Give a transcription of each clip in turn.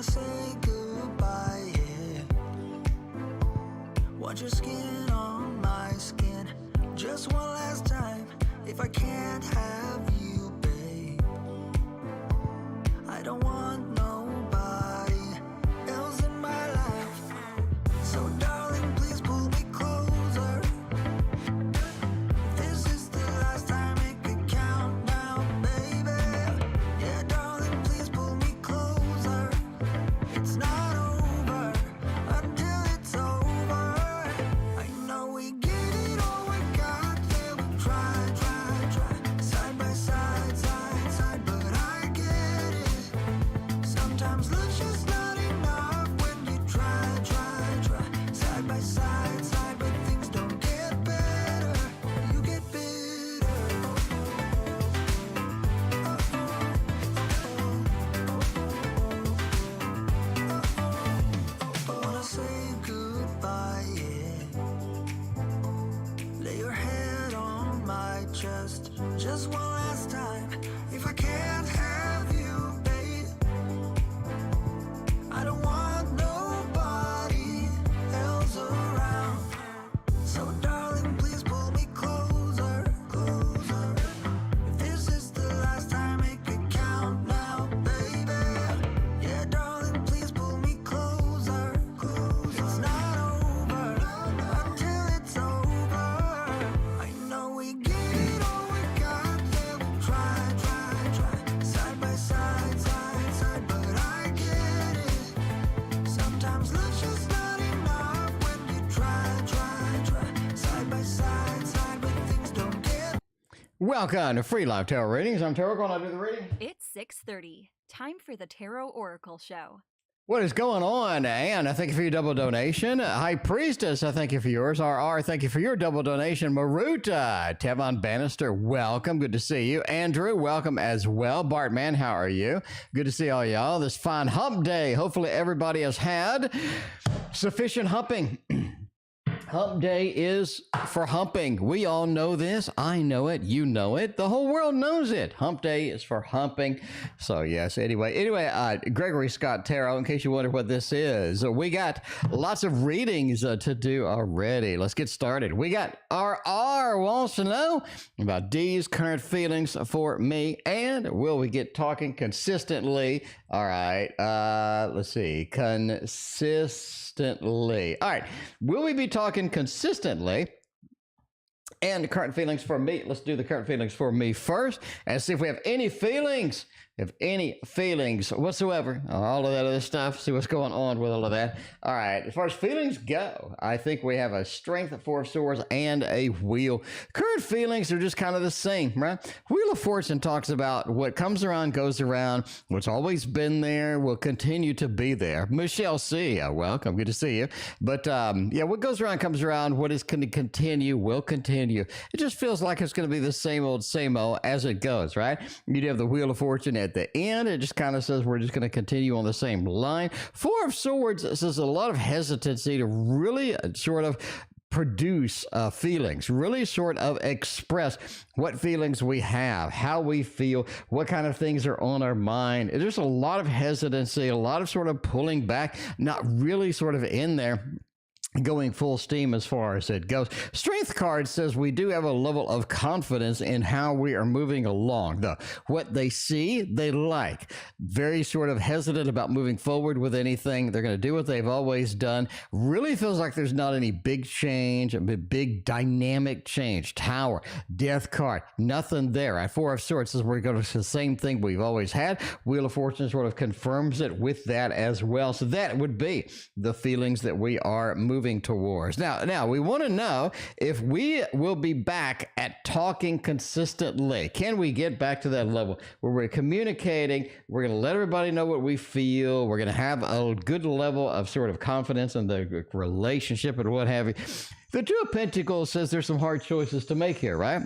say goodbye, yeah. Want your skin on my skin. Just one last time. If I can't have you, babe, I don't want nobody else in my life. So darling, please pull me closer. If this is the last time, make it count now, baby. Yeah, darling, please pull me closer. It's not over until it's over. I know we get it all we got. Yeah, we try, side by side, side, but I get it. Sometimes love's just not enough when you try, side by side, but things don't get better. You get bitter. I wanna say goodbye, yeah. Lay your head on my chest, just one last time. If I can't have you, babe, I don't want nobody else around. So darling, please pull me closer. If this is the last time, make it count now, baby. Yeah, darling, please pull me closer. It's not over until it's over. I know we get it all we got. Yeah, we try, side by side, but I get it. Sometimes love's just not enough when you try, side by side, but things don't get. Welcome to Free Live Tarot Readings. I'm Tarot. Going to do the reading. It's 6:30. Time for the Tarot Oracle Show. What is going on? Anne, I thank you for your double donation. Hi, Priestess, I thank you for yours. RR, thank you for your double donation. Maruta, Tevon Bannister, welcome. Good to see you. Andrew, welcome as well. Bartman, how are you? Good to see all y'all. This fine hump day. Hopefully everybody has had sufficient humping. Hump day is for humping. We all know this. I know it. You know it. The whole world knows it. Hump day is for humping. So yes, anyway, Gregory Scott Tarot, in case you wonder what this is, we got lots of readings to do already. Let's get started. We got RR wants to know about D's current feelings for me, and will we get talking consistently? All right, let's see, consistently. All right, will we be talking consistently? And the current feelings for me. Let's do the current feelings for me first and see if we have any feelings. If any feelings whatsoever, all of that other stuff, see what's going on with all of that. All right, as far as feelings go, I think we have a Strength, Four of Swords, and a Wheel. Current feelings are just kind of the same, right? Wheel of Fortune talks about what comes around goes around, what's always been there will continue to be there. Michelle C., welcome, good to see you. But yeah, what goes around comes around, what is going to continue will continue. It just feels like it's going to be the same old as it goes, right? You do have the Wheel of Fortune at the end. It just kind of says we're just going to continue on the same line. Four of Swords says a lot of hesitancy to really sort of produce feelings, really sort of express what feelings we have, how we feel, what kind of things are on our mind. There's a lot of hesitancy, a lot of sort of pulling back, not really sort of in there, going full steam as far as it goes. Strength card says we do have a level of confidence in how we are moving along. What they see, they like. Very sort of hesitant about moving forward with anything. They're going to do what they've always done. Really feels like there's not any big change, a big dynamic change. Tower, Death card, nothing there. Right? Four of Swords says we're going to the same thing we've always had. Wheel of Fortune sort of confirms it with that as well. So that would be the feelings that we are moving towards. Now we want to know if we will be back at talking consistently. Can we get back to that level where we're communicating? We're going to let everybody know what we feel. We're going to have a good level of sort of confidence in the relationship and what have you. The Two of Pentacles says there's some hard choices to make here, right?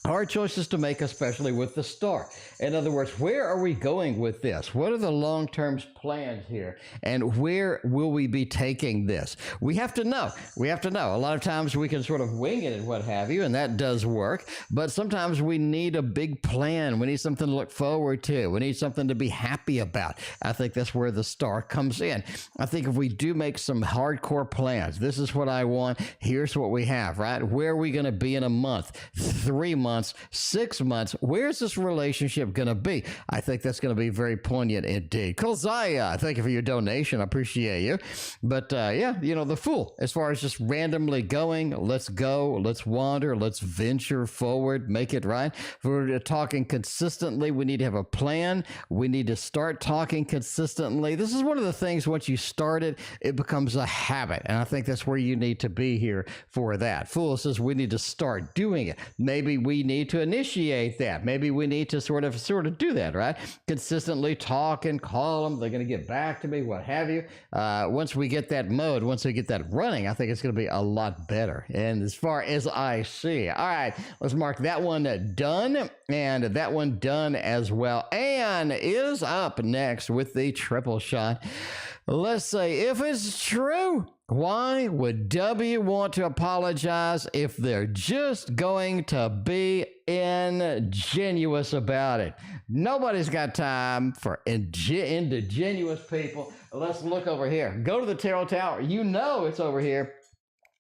hard choices to make, especially with the star. In other words, where are we going with this? What are the long-term plans here? And where will we be taking this? We have to know. We have to know. A lot of times we can sort of wing it and what have you, and that does work. But sometimes we need a big plan. We need something to look forward to. We need something to be happy about. I think that's where the star comes in. I think if we do make some hardcore plans, this is what I want, here's what we have, right? Where are we going to be in a month, 3 months, 6 months? Where's this relationship going to be? I think that's going to be very poignant indeed. Kulziya, thank you for your donation. I appreciate you. But yeah, you know, the Fool, as far as just randomly going, let's go, let's wander, let's venture forward, make it right. If we're talking consistently, we need to have a plan. We need to start talking consistently. This is one of the things, once you start it, it becomes a habit. And I think that's where you need to be here for that. Fool says we need to start doing it. Maybe we need to initiate that. Maybe we need to sort of do that, right? Consistently talk and call them. They're going to get back to me, what have you. Once we get that mode, once we get that running, I think it's going to be a lot better. And as far as I see, all right, let's mark that one done, and that one done as well. Anne is up next with the triple shot. Let's say, if it's true, why would W want to apologize if they're just going to be ingenuous about it? Nobody's got time for ingenuous people. Let's look over here. Go to the Tarot Tower. You know it's over here.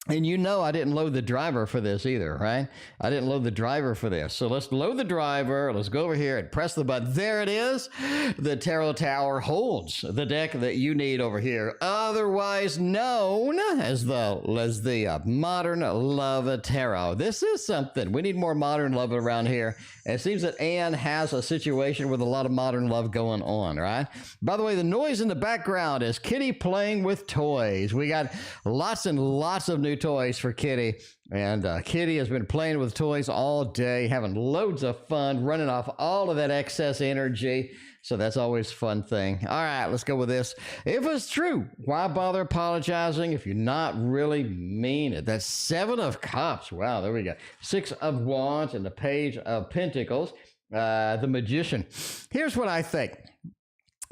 And you know I didn't load the driver for this either, right? I didn't load the driver for this. So let's load the driver. Let's go over here and press the button. There it is. The Tarot Tower holds the deck that you need over here, otherwise known as the Modern Love Tarot. This is something. We need more modern love around here. And it seems that Anne has a situation with a lot of modern love going on, right? By the way, the noise in the background is Kitty playing with toys. We got lots and lots of new toys for Kitty, and Kitty has been playing with toys all day, having loads of fun, running off all of that excess energy. So that's always a fun thing. All right, let's go with this. If it's true, why bother apologizing if you're not really mean it? That's 7 of Cups. Wow, there we go. 6 of Wands and the Page of Pentacles. The Magician. Here's what I think.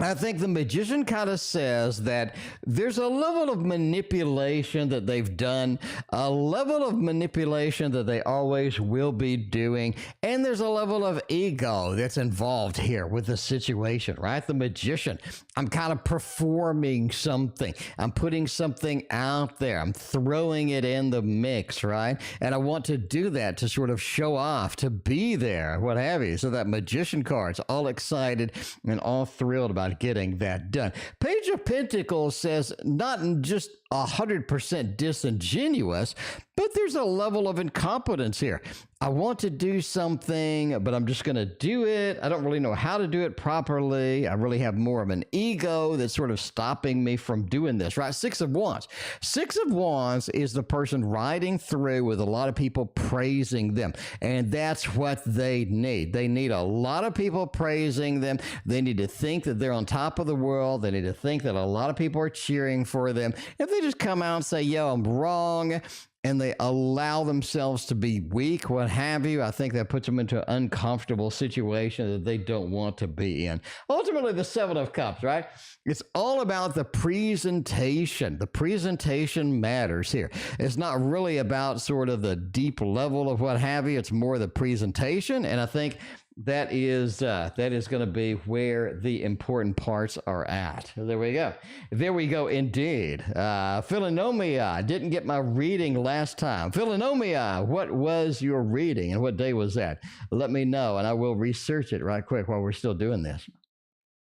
I think the Magician kind of says that there's a level of manipulation that they've done, a level of manipulation that they always will be doing, and there's a level of ego that's involved here with the situation, right? The Magician. I'm kind of performing something. I'm putting something out there. I'm throwing it in the mix, right? And I want to do that to sort of show off, to be there, what have you. So that Magician card's all excited and all thrilled about getting that done. Page of Pentacles says not just 100% disingenuous, but there's a level of incompetence here. I want to do something, but I'm just going to do it. I don't really know how to do it properly. I really have more of an ego that's sort of stopping me from doing this, right? 6 of Wands. 6 of Wands is the person riding through with a lot of people praising them, and that's what they need. They need a lot of people praising them. They need to think that they're on top of the world. They need to think that a lot of people are cheering for them. If they just come out and say, yo, I'm wrong, and they allow themselves to be weak, what have you, I think that puts them into an uncomfortable situation that they don't want to be in. Ultimately, the 7 of Cups, right? It's all about the presentation. The presentation matters here. It's not really about sort of the deep level of what have you. It's more the presentation, and I think that is going to be where the important parts are at. There we go. There we go indeed. Philonomia, didn't get my reading last time. Philonomia, what was your reading and what day was that? Let me know and I will research it right quick while we're still doing this.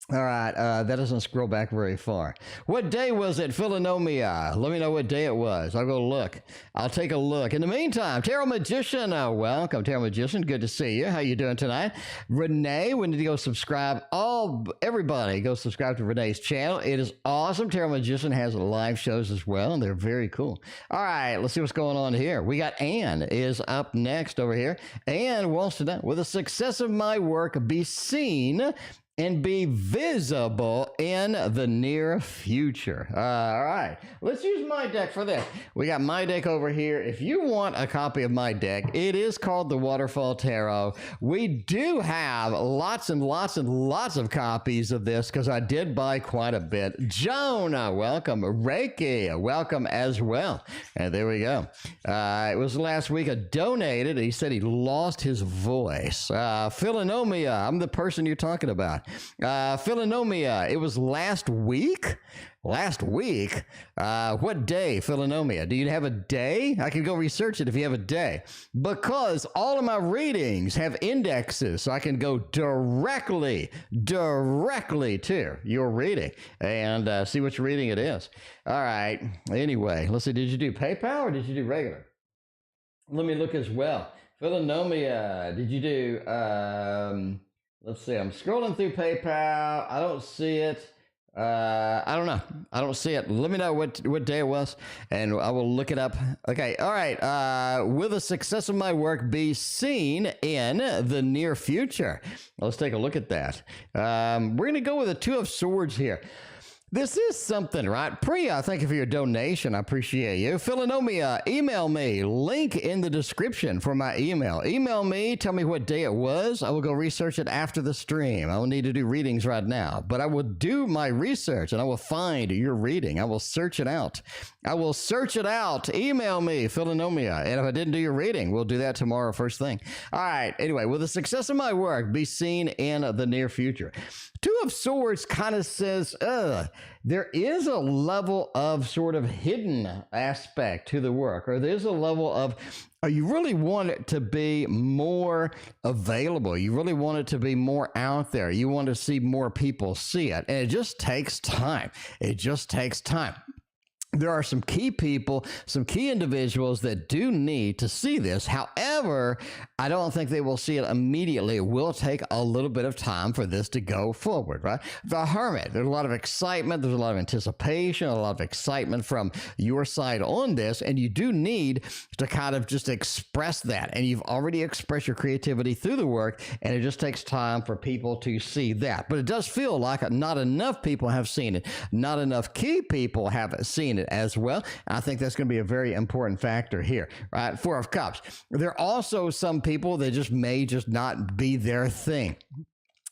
All right, that doesn't scroll back very far. What day was it, Philonomia? Let me know what day it was. I'll go look. I'll take a look. In the meantime, Tarot Magician, welcome, Tarot Magician. Good to see you. How you doing tonight? Renee, we need to go subscribe. Everybody, go subscribe to Renee's channel. It is awesome. Tarot Magician has live shows as well, and they're very cool. All right, let's see what's going on here. We got Anne is up next over here. Anne wants to know, will the success of my work be seen and be visible in the near future. All right, let's use my deck for this. We got my deck over here. If you want a copy of my deck, it is called the Waterfall Tarot. We do have lots and lots and lots of copies of this because I did buy quite a bit. Jonah, welcome. Reiki, welcome as well. And there we go. It was last week. I donated. He said he lost his voice. Philonomia, I'm the person you're talking about. Philonomia, it was last week? Last week? What day, Philonomia? Do you have a day? I can go research it if you have a day. Because all of my readings have indexes, so I can go directly to your reading and see which reading it is. All right. Anyway, let's see. Did you do PayPal or did you do regular? Let me look as well. Philonomia, did you do... let's see. I'm scrolling through PayPal. I don't see it. I don't know. I don't see it. Let me know what day it was, and I will look it up. Okay. All right. Will the success of my work be seen in the near future? Let's take a look at that. We're going to go with the Two of Swords here. This is something, right? Priya, thank you for your donation. I appreciate you. Philonomia, email me. Link in the description for my email. Email me. Tell me what day it was. I will go research it after the stream. I will need to do readings right now. But I will do my research, and I will find your reading. I will search it out. I will search it out. Email me, Philonomia. And if I didn't do your reading, we'll do that tomorrow first thing. All right. Anyway, will the success of my work be seen in the near future? Two of Swords kind of says, there is a level of sort of hidden aspect to the work, or there's a level of, you really want it to be more available. You really want it to be more out there. You want to see more people see it. And it just takes time. It just takes time. There are some key people, some key individuals that do need to see this. However, I don't think they will see it immediately. It will take a little bit of time for this to go forward, right? The Hermit, there's a lot of excitement. There's a lot of anticipation, a lot of excitement from your side on this. And you do need to kind of just express that. And you've already expressed your creativity through the work. And it just takes time for people to see that. But it does feel like not enough people have seen it. Not enough key people have seen it as well. I think that's going to be a very important factor here, right? Four of Cups. There are also some people that just may just not be their thing.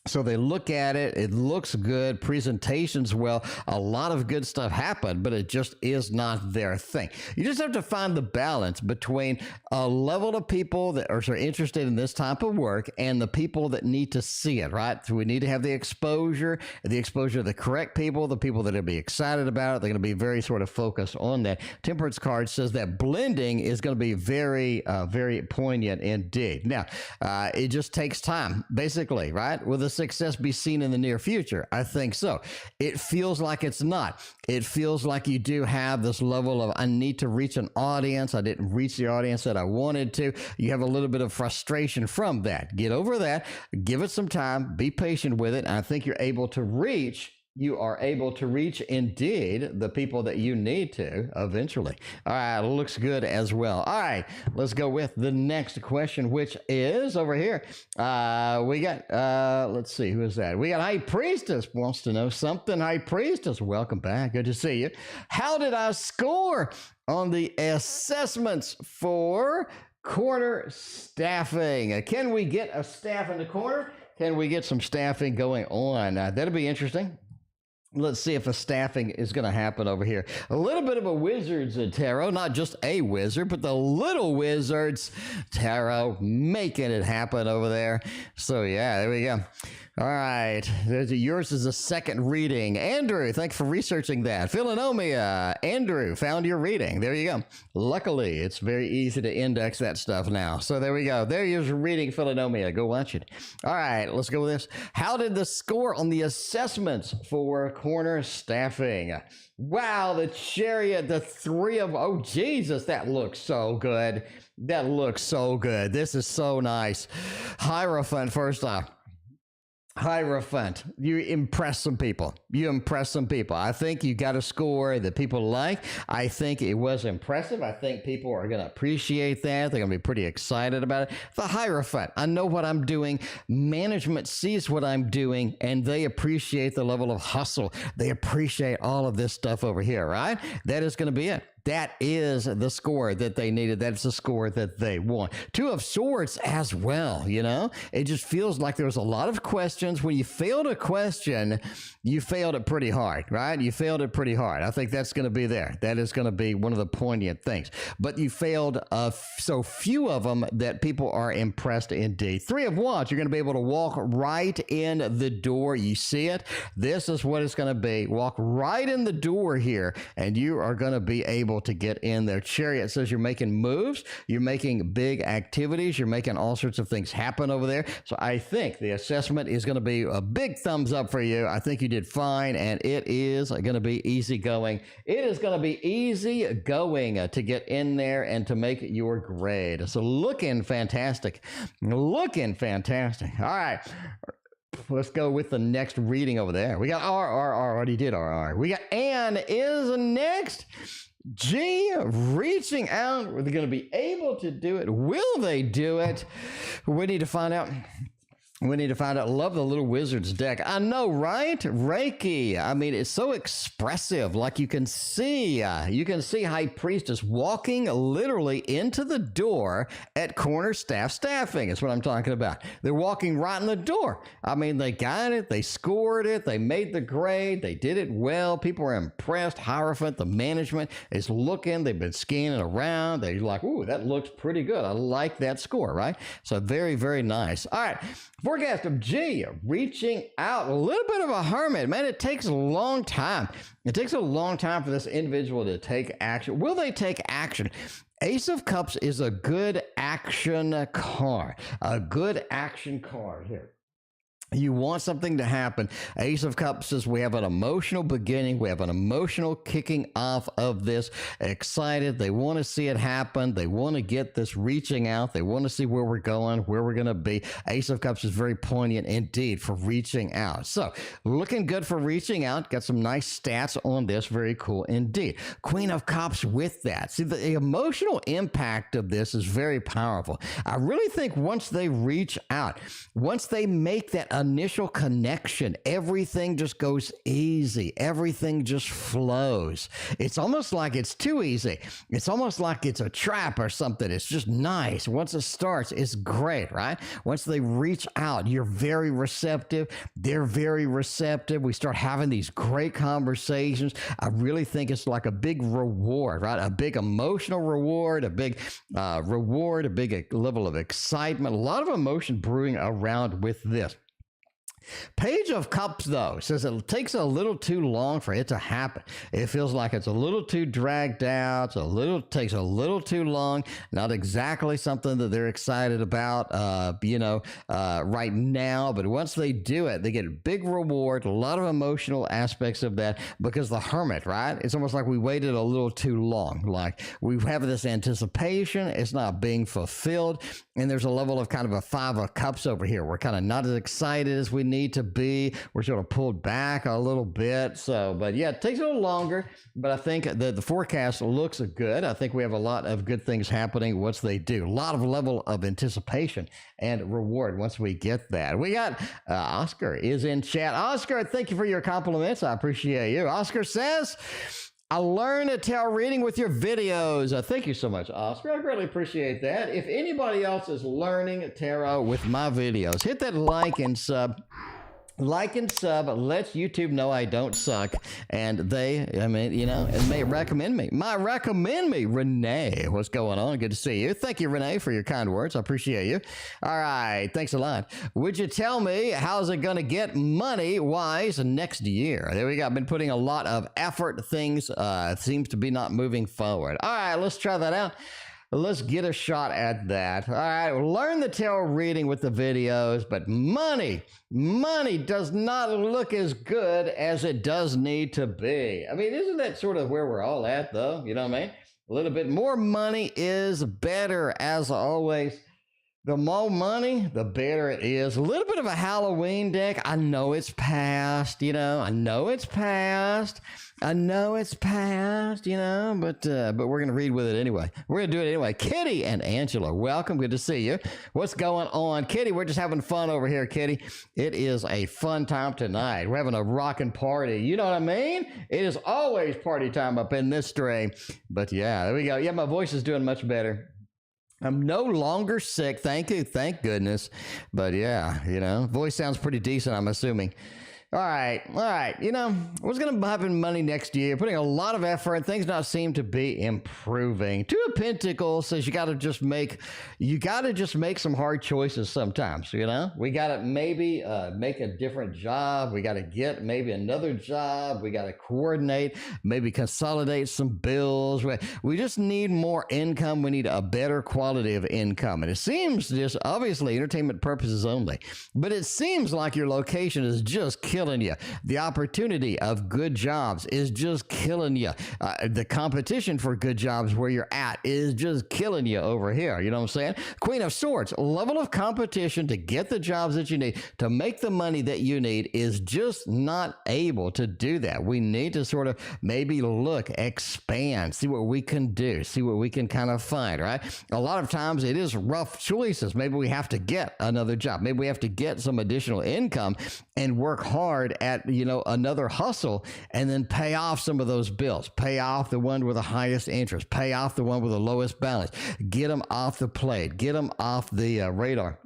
So they look at it, it looks good, presentations well, a lot of good stuff happened, but it just is not their thing. You just have to find the balance between a level of people that are sort of interested in this type of work and the people that need to see it, right? So we need to have the exposure of the correct people, the people that will be excited about it. They're going to be very sort of focused on that. Temperance card says that blending is going to be very, very poignant indeed. Now, it just takes time, basically, right? With a success be seen in the near future? I think so. It feels like it's not. It feels like you do have this level of, I need to reach an audience. I didn't reach the audience that I wanted to. You have a little bit of frustration from that. Get over that. Give it some time. Be patient with it. And I think you're able to reach indeed the people that you need to eventually. All right, looks good as well. All right, let's go with the next question, which is over here. We got, let's see, who is that? We got High Priestess wants to know something. High Priestess, welcome back. Good to see you. How did I score on the assessments for Cornerstaffing? Can we get a staff in the corner? Can we get some staffing going on? That'll be interesting. Let's see if a staffing is going to happen over here. A little bit of a Wizards tarot, not just a wizard, but the little Wizards tarot making it happen over there. So yeah, there we go. All right, yours is a second reading. Andrew, thanks for researching that. Philonomia, Andrew found your reading. There you go. Luckily, it's very easy to index that stuff now. So there we go. There is your reading, Philonomia. Go watch it. All right, let's go with this. How did the score on the assessments for Cornerstaffing? Wow, the Chariot, the three of, oh, Jesus, that looks so good. That looks so good. This is so nice. Hierophant, first off. Hierophant, you impress some people. You impress some people. I think you got a score that people like. I think it was impressive. I think people are going to appreciate that. They're going to be pretty excited about it. The Hierophant, I know what I'm doing. Management sees what I'm doing, and they appreciate the level of hustle. They appreciate all of this stuff over here, right? That is going to be it. That is the score that they needed. That's the score that they want. Two of Swords as well, you know? It just feels like there was a lot of questions. When you failed a question, you failed it pretty hard, right? You failed it pretty hard. I think that's going to be there. That is going to be one of the poignant things. But you failed so few of them that people are impressed indeed. Three of Wands, you're going to be able to walk right in the door. You see it? This is what it's going to be. Walk right in the door here, and you are going to be able to get in there. Chariot says you're making moves, you're making big activities, you're making all sorts of things happen over there. So I think the assessment is going to be a big thumbs up for you. I think you did fine, and it is going to be easy going. It is going to be easy going to get in there and to make your grade. So looking fantastic. Looking fantastic. All right. Let's go with the next reading over there. We got already did RR. We got Anne is next. G reaching out. Are they going to be able to do it? Will they do it? We need to find out. We need to find out. Love the little wizard's deck. I know, right? Reiki. I mean, it's so expressive. Like you can see High Priestess walking literally into the door at Cornerstaffing. That's what I'm talking about. They're walking right in the door. I mean, they got it. They scored it. They made the grade. They did it well. People are impressed. Hierophant, the management is looking. They've been scanning around. They're like, ooh, that looks pretty good. I like that score, right? So very, very nice. All right. Forecast of G, reaching out, a little bit of a hermit. Man, it takes a long time. It takes a long time for this individual to take action. Will they take action? Ace of Cups is a good action card. A good action card here. You want something to happen. Ace of Cups says we have an emotional beginning. We have an emotional kicking off of this. Excited. They want to see it happen. They want to get this reaching out. They want to see where we're going, where we're going to be. Ace of Cups is very poignant indeed for reaching out. So looking good for reaching out. Got some nice stats on this. Very cool indeed. Queen of Cups with that. See, the emotional impact of this is very powerful. I really think once they reach out, once they make that initial connection, everything just goes easy. Everything just flows. It's almost like it's too easy. It's almost like it's a trap or something. It's just nice. Once it starts, it's great, right? Once they reach out, you're very receptive. They're very receptive. We start having these great conversations. I really think it's like a big reward, right? A big emotional reward, a big reward, a big level of excitement, a lot of emotion brewing around with this. Page of Cups, though, says it takes a little too long for it to happen. It feels like it's a little too dragged out. Takes a little too long. Not exactly something that they're excited about, right now. But once they do it, they get a big reward, a lot of emotional aspects of that because the Hermit, right? It's almost like we waited a little too long. Like we have this anticipation. It's not being fulfilled. And there's a level of kind of a Five of Cups over here. We're kind of not as excited as we need to be. We're sort of pulled back a little bit. So, but yeah, it takes a little longer, but I think the forecast looks good. I think we have a lot of good things happening once they do. A lot of level of anticipation and reward once we get that. We got Oscar is in chat. Oscar, thank you for your compliments. I appreciate you. Oscar says, I learn a tarot reading with your videos. Thank you so much, Oscar. I really appreciate that. If anybody else is learning tarot with my videos, hit that like and sub. Like and sub lets YouTube know I don't suck, and and may recommend me. Renee, what's going on? Good to see you. Thank you, Renee, for your kind words. I appreciate you. All right, thanks a lot. Would you tell me how's it going to get money-wise next year? There we go. I've been putting a lot of effort. Things seems to be not moving forward. All right, let's try that out. Let's get a shot at that. All right, learn the tarot reading with the videos, but money does not look as good as it does need to be. I mean, isn't that sort of where we're all at, though? You know what I mean? A little bit more money is better, as always. The more money, the better it is. A little bit of a Halloween deck. I know it's past, you know. I know it's past, you know, but we're going to read with it anyway. We're going to do it anyway. Kitty and Angela, welcome. Good to see you. What's going on? Kitty, we're just having fun over here, Kitty. It is a fun time tonight. We're having a rockin' party. You know what I mean? It is always party time up in this stream. But yeah, there we go. Yeah, my voice is doing much better. I'm no longer sick. Thank you. Thank goodness. But yeah, you know, voice sounds pretty decent, I'm assuming. All right. You know, what's going to happen money next year? Putting a lot of effort, and things not seem to be improving. Two of Pentacles says you got to just make some hard choices sometimes. You know, we got to maybe make a different job. We got to get maybe another job. We got to coordinate, maybe consolidate some bills. We just need more income. We need a better quality of income. And it seems just obviously entertainment purposes only, but it seems like your location is just killing you. The opportunity of good jobs is just killing you. The competition for good jobs where you're at is just killing you over here. You know what I'm saying? Queen of Swords, level of competition to get the jobs that you need, to make the money that you need is just not able to do that. We need to sort of maybe look, expand, see what we can do, see what we can kind of find, right? A lot of times it is rough choices. Maybe we have to get another job. Maybe we have to get some additional income and work hard at, you know, another hustle and then pay off some of those bills, pay off the one with the highest interest, pay off the one with the lowest balance, get them off the plate, get them off the radar.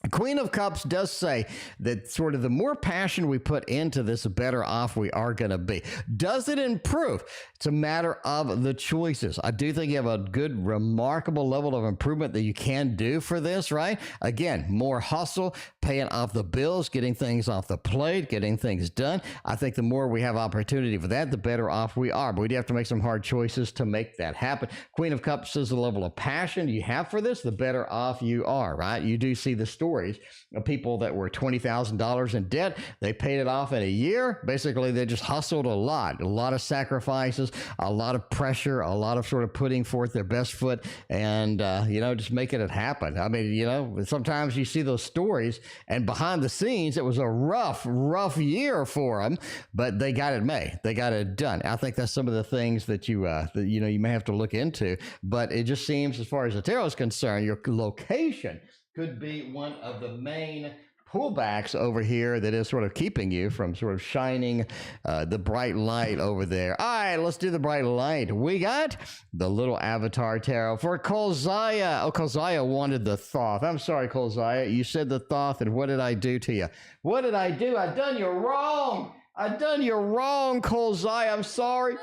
Queen of Cups does say that sort of the more passion we put into this, the better off we are going to be. Does it improve? It's a matter of the choices. I do think you have a good, remarkable level of improvement that you can do for this, right? Again, more hustle, paying off the bills, getting things off the plate, getting things done. I think the more we have opportunity for that, the better off we are. But we do have to make some hard choices to make that happen. Queen of Cups says the level of passion you have for this, the better off you are, right? You do see the stories of people that were $20,000 in debt. They paid it off in a year. Basically, they just hustled a lot of sacrifices, a lot of pressure, a lot of sort of putting forth their best foot and, you know, just making it happen. I mean, you know, sometimes you see those stories and behind the scenes, it was a rough year for them, but they got it made. They got it done. I think that's some of the things that you may have to look into, but it just seems as far as the tarot is concerned, your location could be one of the main pullbacks over here that is sort of keeping you from sort of shining the bright light over there. All right, let's do the bright light. We got the little avatar tarot for Kulziya. Oh, Kulziya wanted the Thoth. I'm sorry, Kulziya. You said the Thoth, and what did I do to you? What did I do? I done you wrong. I done you wrong, Kulziya. I'm sorry.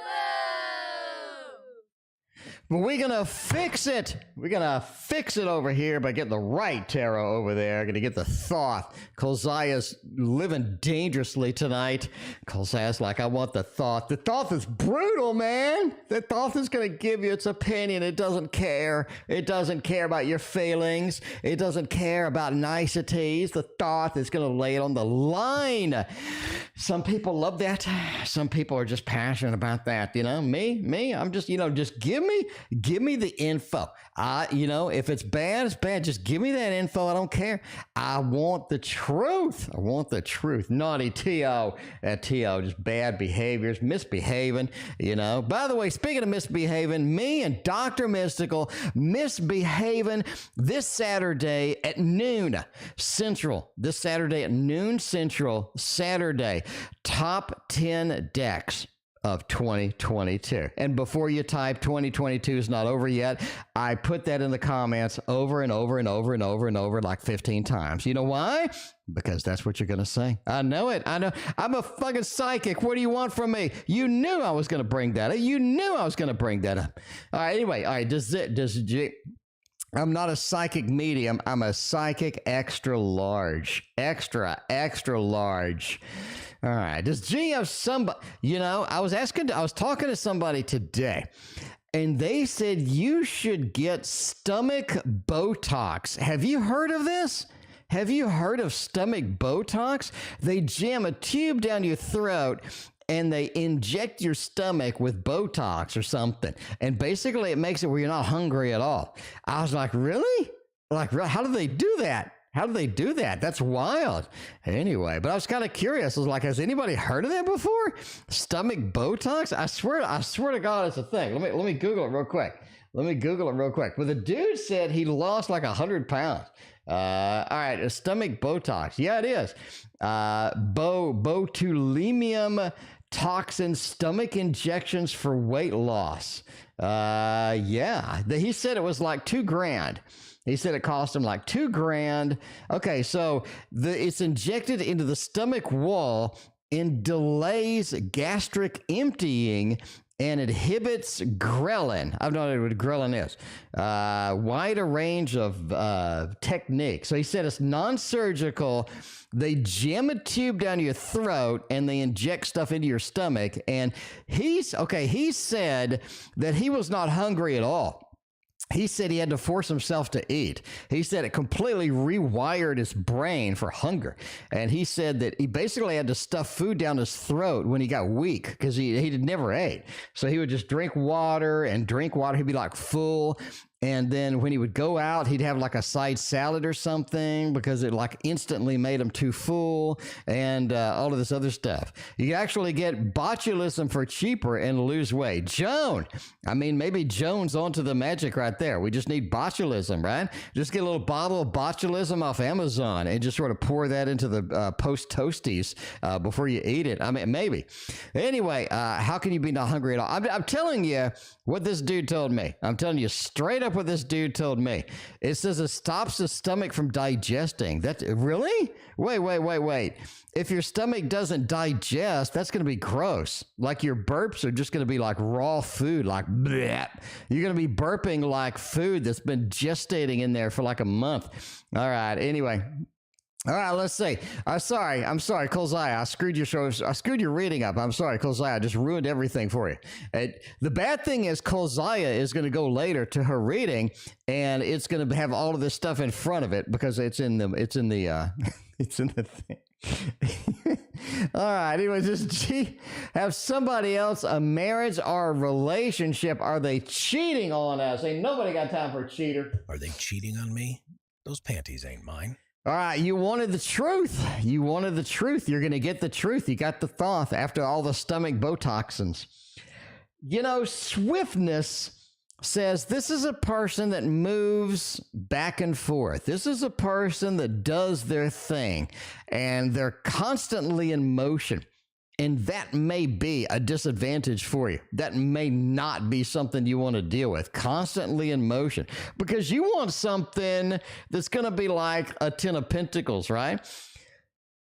But we're going to fix it. We're going to fix it over here by getting the right tarot over there. Going to get the Thoth. Kulziya's living dangerously tonight. Kulziya's like, I want the Thoth. The Thoth is brutal, man. The Thoth is going to give you its opinion. It doesn't care. It doesn't care about your feelings. It doesn't care about niceties. The Thoth is going to lay it on the line. Some people love that. Some people are just passionate about that. You know, me, I'm just, just give me the info. If it's bad, it's bad. Just give me that info. I don't care. I want the truth. I want the truth. Naughty T.O. T.O. just bad behaviors, misbehaving, By the way, speaking of misbehaving, me and Dr. Mystical misbehaving this Saturday at noon Central. This Saturday at noon Central, Saturday, top 10 decks of 2022. And before you type 2022 is not over yet, I put that in the comments over and over and over and over and over like 15 times. You know why? Because that's what you're going to say. I know it. I know. I'm a fucking psychic. What do you want from me? You knew I was going to bring that up. You knew I was going to bring that up. All right. Anyway. All right. I'm not a psychic medium. I'm a psychic extra large. Extra large. All right. Does G have somebody? I was talking to somebody today, and they said you should get stomach Botox. Have you heard of this? Have you heard of stomach Botox? They jam a tube down your throat and they inject your stomach with Botox or something. And basically it makes it where you're not hungry at all. I was like, really? Like, how do they do that? How do they do that? That's wild. Anyway, but I was kind of curious. I was like, has anybody heard of that before? Stomach Botox? I swear to God, it's a thing. Let me Google it real quick. But the dude said he lost like 100 pounds. All right, a stomach Botox. Yeah, it is. Botulinum toxin stomach injections for weight loss. Yeah, he said it was like $2,000. He said it cost him like $2,000. Okay, so it's injected into the stomach wall and delays gastric emptying and inhibits ghrelin. I've no idea what ghrelin is. Wider range of techniques. So he said it's non-surgical. They jam a tube down your throat and they inject stuff into your stomach. And he said that he was not hungry at all. He said he had to force himself to eat. He said it completely rewired his brain for hunger. And he said that he basically had to stuff food down his throat when he got weak because he never ate. So he would just drink water. He'd be like full. And then when he would go out, he'd have like a side salad or something because it like instantly made him too full and all of this other stuff. You can actually get botulism for cheaper and lose weight. Joan, I mean, maybe Joan's onto the magic right there. We just need botulism, right? Just get a little bottle of botulism off Amazon and just sort of pour that into the post toasties before you eat it. I mean, maybe. Anyway, how can you be not hungry at all? I'm telling you what this dude told me. I'm telling you straight up what this dude told me. It says it stops the stomach from digesting. That really? Wait. If your stomach doesn't digest, that's going to be gross. Like your burps are just going to be like raw food, like bleh. You're going to be burping like food that's been gestating in there for like a month. All right. Anyway. All right, let's see. I'm sorry, Kulziya. I screwed your show. I screwed your reading up. I'm sorry, Kulziya. I just ruined everything for you. The bad thing is Kulziya is going to go later to her reading, and it's going to have all of this stuff in front of it because it's in the thing. All right. Anyway, just have somebody else a marriage or a relationship? Are they cheating on us? Ain't nobody got time for a cheater. Are they cheating on me? Those panties ain't mine. All right, you wanted the truth. You're going to get the truth. You got the thought after all the stomach Botoxins. You know, swiftness says this is a person that moves back and forth. This is a person that does their thing, and they're constantly in motion. And that may be a disadvantage for you. That may not be something you want to deal with. Constantly in motion. Because you want something that's going to be like a 10 of Pentacles, right?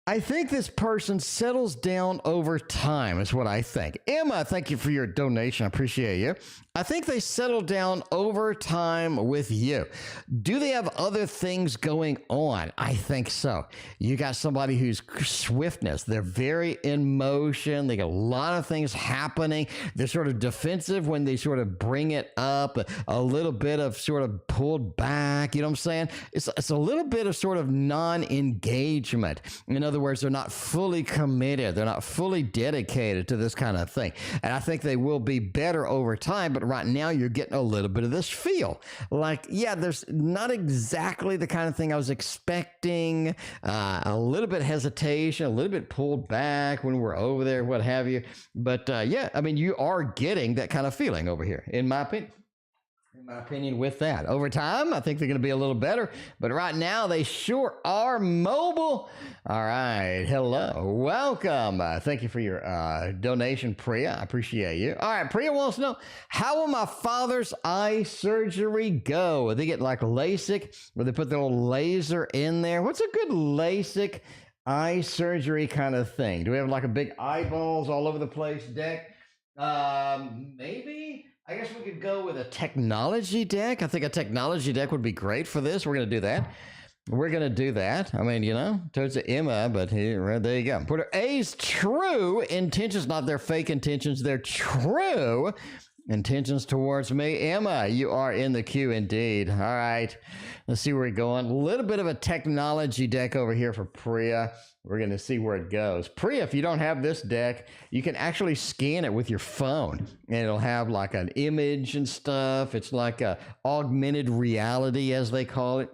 I think this person settles down over time is what I think. Emma, thank you for your donation. I appreciate you. I think they settle down over time with you. Do they have other things going on? I think so. You got somebody who's swiftness. They're very in motion. They got a lot of things happening. They're sort of defensive when they sort of bring it up, a little bit of sort of pulled back. You know what I'm saying? It's a little bit of sort of non-engagement. In other words, they're not fully committed. They're not fully dedicated to this kind of thing. And I think they will be better over time, but right now you're getting a little bit of this feel. Like, yeah, there's not exactly the kind of thing I was expecting. A little bit hesitation, a little bit pulled back when we're over there, what have you. But yeah, I mean, you are getting that kind of feeling over here, in my opinion. With that. Over time, I think they're going to be a little better, but right now they sure are mobile. All right. Hello. Welcome. Thank you for your donation, Priya. I appreciate you. All right. Priya wants to know, how will my father's eye surgery go? Will they get like LASIK? Will they put the little laser in there? What's a good LASIK eye surgery kind of thing? Do we have like a big eyeballs all over the place deck? Maybe. I guess we could go with a technology deck. I think a technology deck would be great for this. We're going to do that. I mean, you know, towards the Emma, but here, there you go. Put her A's true intentions, not their fake intentions. They're true intentions towards me. Emma, you are in the queue indeed. All right. Let's see where we're going. A little bit of a technology deck over here for Priya. We're going to see where it goes. Priya, if you don't have this deck, you can actually scan it with your phone, and it'll have like an image and stuff. It's like a augmented reality, as they call it.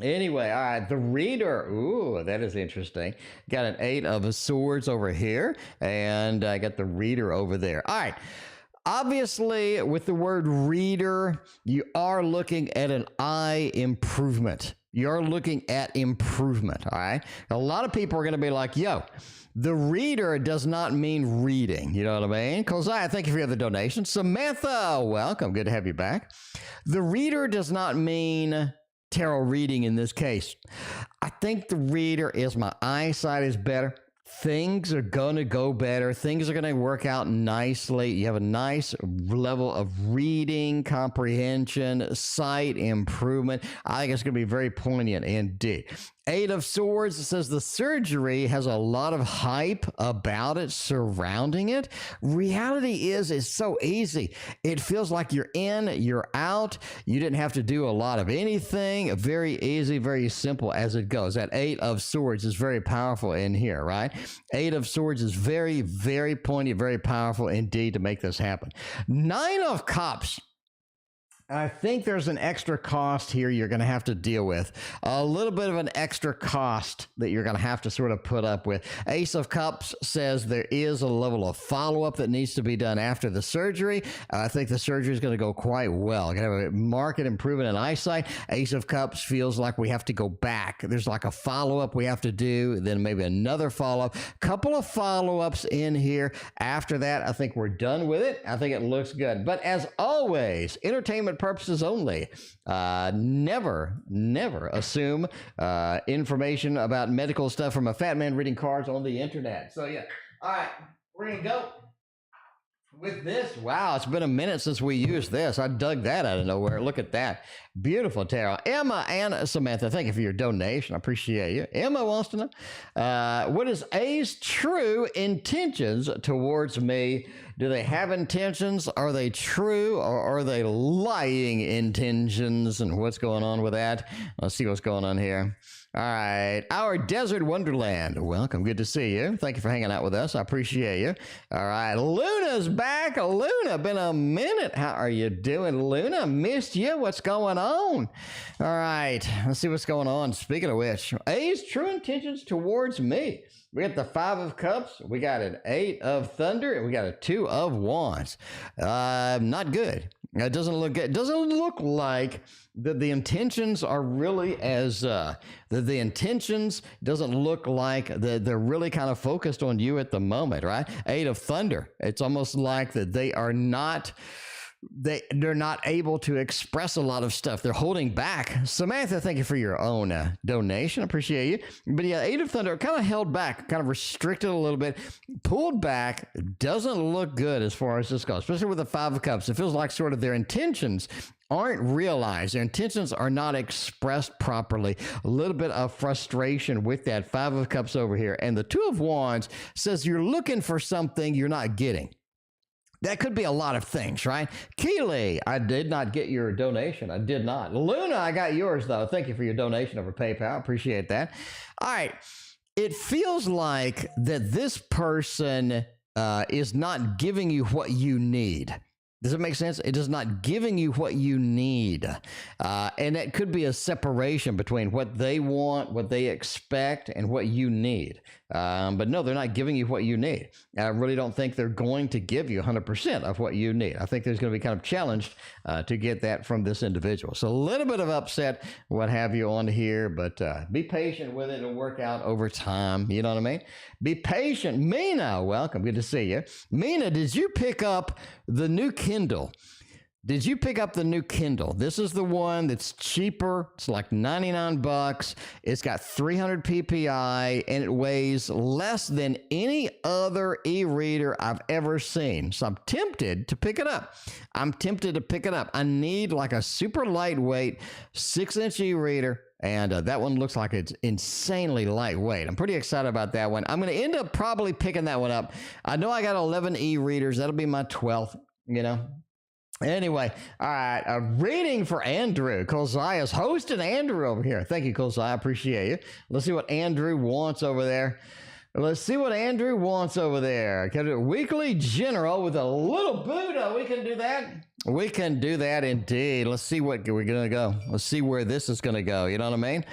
Anyway, all right, the reader. Ooh, that is interesting. Got an 8 of swords over here, and I got the reader over there. All right. Obviously, with the word reader, you are looking at an eye improvement. You're looking at improvement, all right? A lot of people are going to be like, yo, the reader does not mean reading. You know what I mean? Kulziya, thank you for the donation. Samantha, welcome. Good to have you back. The reader does not mean tarot reading in this case. I think the reader is my eyesight is better. Things are going to go better. Things are going to work out nicely. You have a nice level of reading, comprehension, sight improvement. I think it's going to be very poignant indeed. 8 of Swords says the surgery has a lot of hype about it, surrounding it. Reality is, it's so easy. It feels like you're in, you're out. You didn't have to do a lot of anything. Very easy, very simple as it goes. That 8 of Swords is very powerful in here, right? 8 of Swords is very, very poignant, very powerful indeed to make this happen. 9 of Cups. I think there's an extra cost here you're going to have to deal with. A little bit of an extra cost that you're going to have to sort of put up with. Ace of Cups says there is a level of follow-up that needs to be done after the surgery. I think the surgery is going to go quite well. Going to have a marked improvement in eyesight. Ace of Cups feels like we have to go back. There's like a follow-up we have to do, then maybe another follow-up. Couple of follow-ups in here. After that, I think we're done with it. I think it looks good. But as always, entertainment purposes only. Never assume information about medical stuff from a fat man reading cards on the internet. So yeah. All right, we're gonna go with this. Wow, it's been a minute since we used this. I dug that out of nowhere. Look at that. Beautiful tarot. Emma and Samantha, thank you for your donation. I appreciate you. Emma wants to know, what is A's true intentions towards me? Do they have intentions? Are they true, or are they lying intentions? And what's going on with that? Let's see what's going on here. All right, our Desert Wonderland. Welcome, good to see you. Thank you for hanging out with us. I appreciate you. All right, Luna's back. Luna, been a minute. How are you doing, Luna? Missed you. What's going on? All right, let's see what's going on. Speaking of which, A's true intentions towards me. We got the 5 of Cups, we got an 8 of Thunder, and we got a 2 of Wands. Not good. It doesn't look good. It doesn't look like the intentions are really as, the intentions doesn't look like they're really kind of focused on you at the moment, right? 8 of Thunder. It's almost like that they are not... They're not able to express a lot of stuff. They're holding back. Samantha, thank you for your own donation. I appreciate you. But yeah, 8 of Thunder kind of held back, kind of restricted a little bit, pulled back. Doesn't look good as far as this goes, especially with the 5 of Cups. It feels like sort of their intentions aren't realized. Their intentions are not expressed properly. A little bit of frustration with that 5 of Cups over here. And the 2 of Wands says you're looking for something you're not getting. That could be a lot of things, right? Keely, I did not get your donation. I did not. Luna, I got yours, though. Thank you for your donation over PayPal. Appreciate that. All right. It feels like that this person is not giving you what you need. Does it make sense? It is not giving you what you need. And that could be a separation between what they want, what they expect, and what you need. But no, they're not giving you what you need. I really don't think they're going to give you 100% of what you need. I think there's going to be kind of challenged to get that from this individual. So a little bit of upset, what have you on here, but be patient with it. It'll work out over time. You know what I mean? Be patient. Mina, welcome. Good to see you. Mina, did you pick up the new Kindle? Did you pick up the new Kindle? This is the one that's cheaper. It's like 99 bucks. It's got 300 PPI and it weighs less than any other e-reader I've ever seen. So I'm tempted to pick it up. I need like a super lightweight 6-inch e-reader. And that one looks like it's insanely lightweight. I'm pretty excited about that one. I'm going to end up probably picking that one up. I know I got 11 e-readers. That'll be my 12th, you know. Anyway, all right, a reading for Andrew. Kulziya's hosting Andrew over here. Thank you, Kulziya. I appreciate you. Let's see what Andrew wants over there. Weekly general with a little Buddha. We can do that. We can do that indeed. Let's see what we're going to go. Let's see where this is going to go. You know what I mean?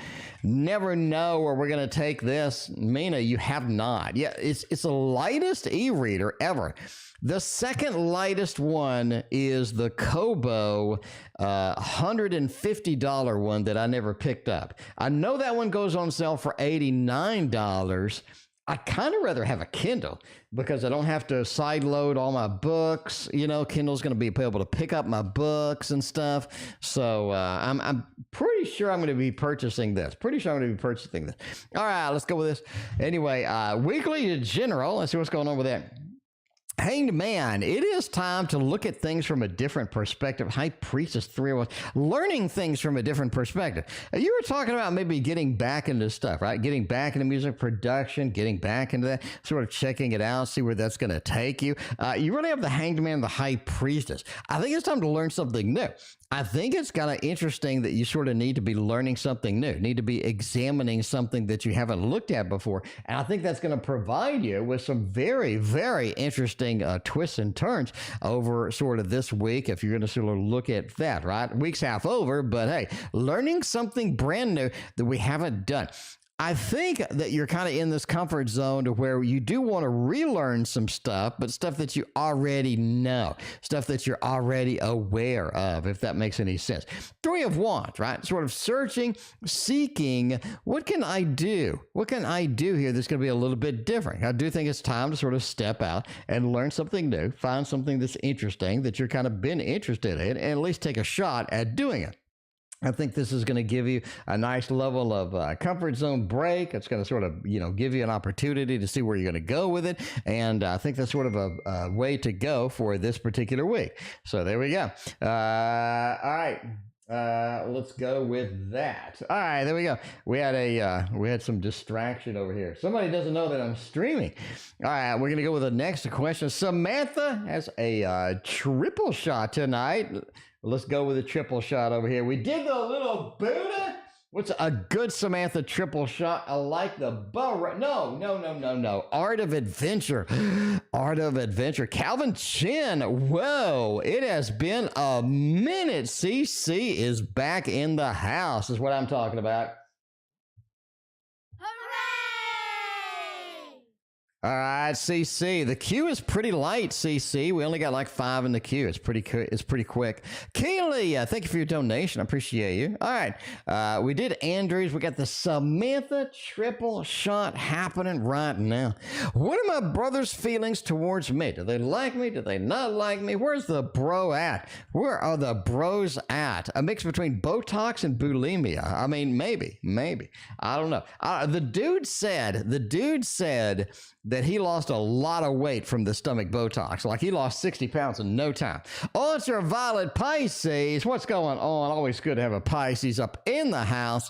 Never know where we're going to take this. Mina, you have not. Yeah, it's the lightest e-reader ever. The second lightest one is the Kobo $150 one that I never picked up. I know that one goes on sale for $89. I kind of rather have a Kindle because I don't have to side load all my books. You know, Kindle's going to be able to pick up my books and stuff. So I'm pretty sure I'm going to be purchasing this. All right, let's go with this. Anyway, weekly to general. Let's see what's going on with that. Hanged Man, it is time to look at things from a different perspective. High Priestess 301, learning things from a different perspective. You were talking about maybe getting back into stuff, right? Getting back into music production, getting back into that, sort of checking it out, see where that's going to take you. You really have the Hanged Man and the High Priestess. I think it's time to learn something new. I think it's kind of interesting that you sort of need to be learning something new, need to be examining something that you haven't looked at before. And I think that's going to provide you with some very, very interesting twists and turns over sort of this week, if you're going to sort of look at that, right? Week's half over, but hey, learning something brand new that we haven't done. I think that you're kind of in this comfort zone to where you do want to relearn some stuff, but stuff that you already know, stuff that you're already aware of, if that makes any sense. Three of Wands, right? Sort of searching, seeking, what can I do? What can I do here that's going to be a little bit different? I do think it's time to sort of step out and learn something new, find something that's interesting that you're kind of been interested in, and at least take a shot at doing it. I think this is going to give you a nice level of comfort zone break. It's going to sort of, give you an opportunity to see where you're going to go with it. And I think that's sort of a way to go for this particular week. So there we go. All right. Let's go with that. All right, there we go. We had some distraction over here. Somebody doesn't know that I'm streaming. All right, we're gonna go with the next question. Samantha has a triple shot tonight. Let's go with a triple shot over here. We did the little Buddha. What's a good Samantha triple shot? I like the bow. No. Art of Adventure. Art of Adventure. Calvin Chin. Whoa. It has been a minute. CC is back in the house, is what I'm talking about. All right, CC. The queue is pretty light, CC. We only got like 5 in the queue. It's pretty quick. Keely, thank you for your donation. I appreciate you. All right, we did Andrews. We got the Samantha triple shot happening right now. What are my brother's feelings towards me? Do they like me? Do they not like me? Where's the bro at? Where are the bros at? A mix between Botox and bulimia. I mean, maybe. I don't know. The dude said that he lost a lot of weight from the stomach Botox. Like he lost 60 pounds in no time. Ultraviolet Pisces. What's going on? Always good to have a Pisces up in the house.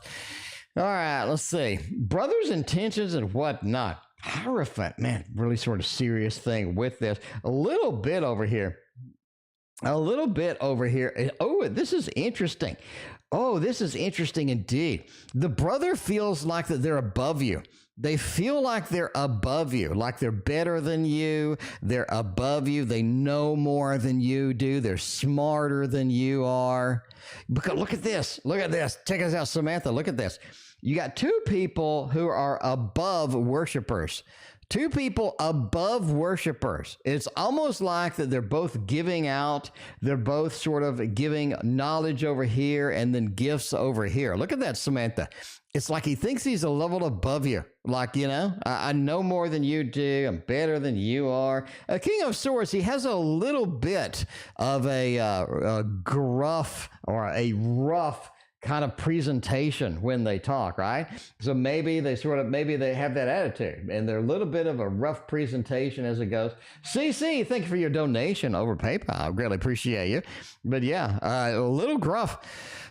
All right, let's see. Brothers' intentions and whatnot. Hierophant, man, really sort of serious thing with this. A little bit over here. Oh, this is interesting. Oh, this is interesting indeed. The brother feels like that they're above you. They feel like they're above you, like they're better than you. They're above you. They know more than you do. They're smarter than you are. Because look at this. Check us out, Samantha. Look at this. You got two people who are above worshipers. Two people above worshipers. It's almost like that they're both giving out. They're both sort of giving knowledge over here and then gifts over here. Look at that, Samantha. It's like he thinks he's a level above you. Like, I know more than you do. I'm better than you are. King of Swords, he has a little bit of a gruff or a rough kind of presentation when they talk, right? So maybe they have that attitude and they're a little bit of a rough presentation as it goes. CC, thank you for your donation over PayPal. I greatly appreciate you. But yeah, a little gruff.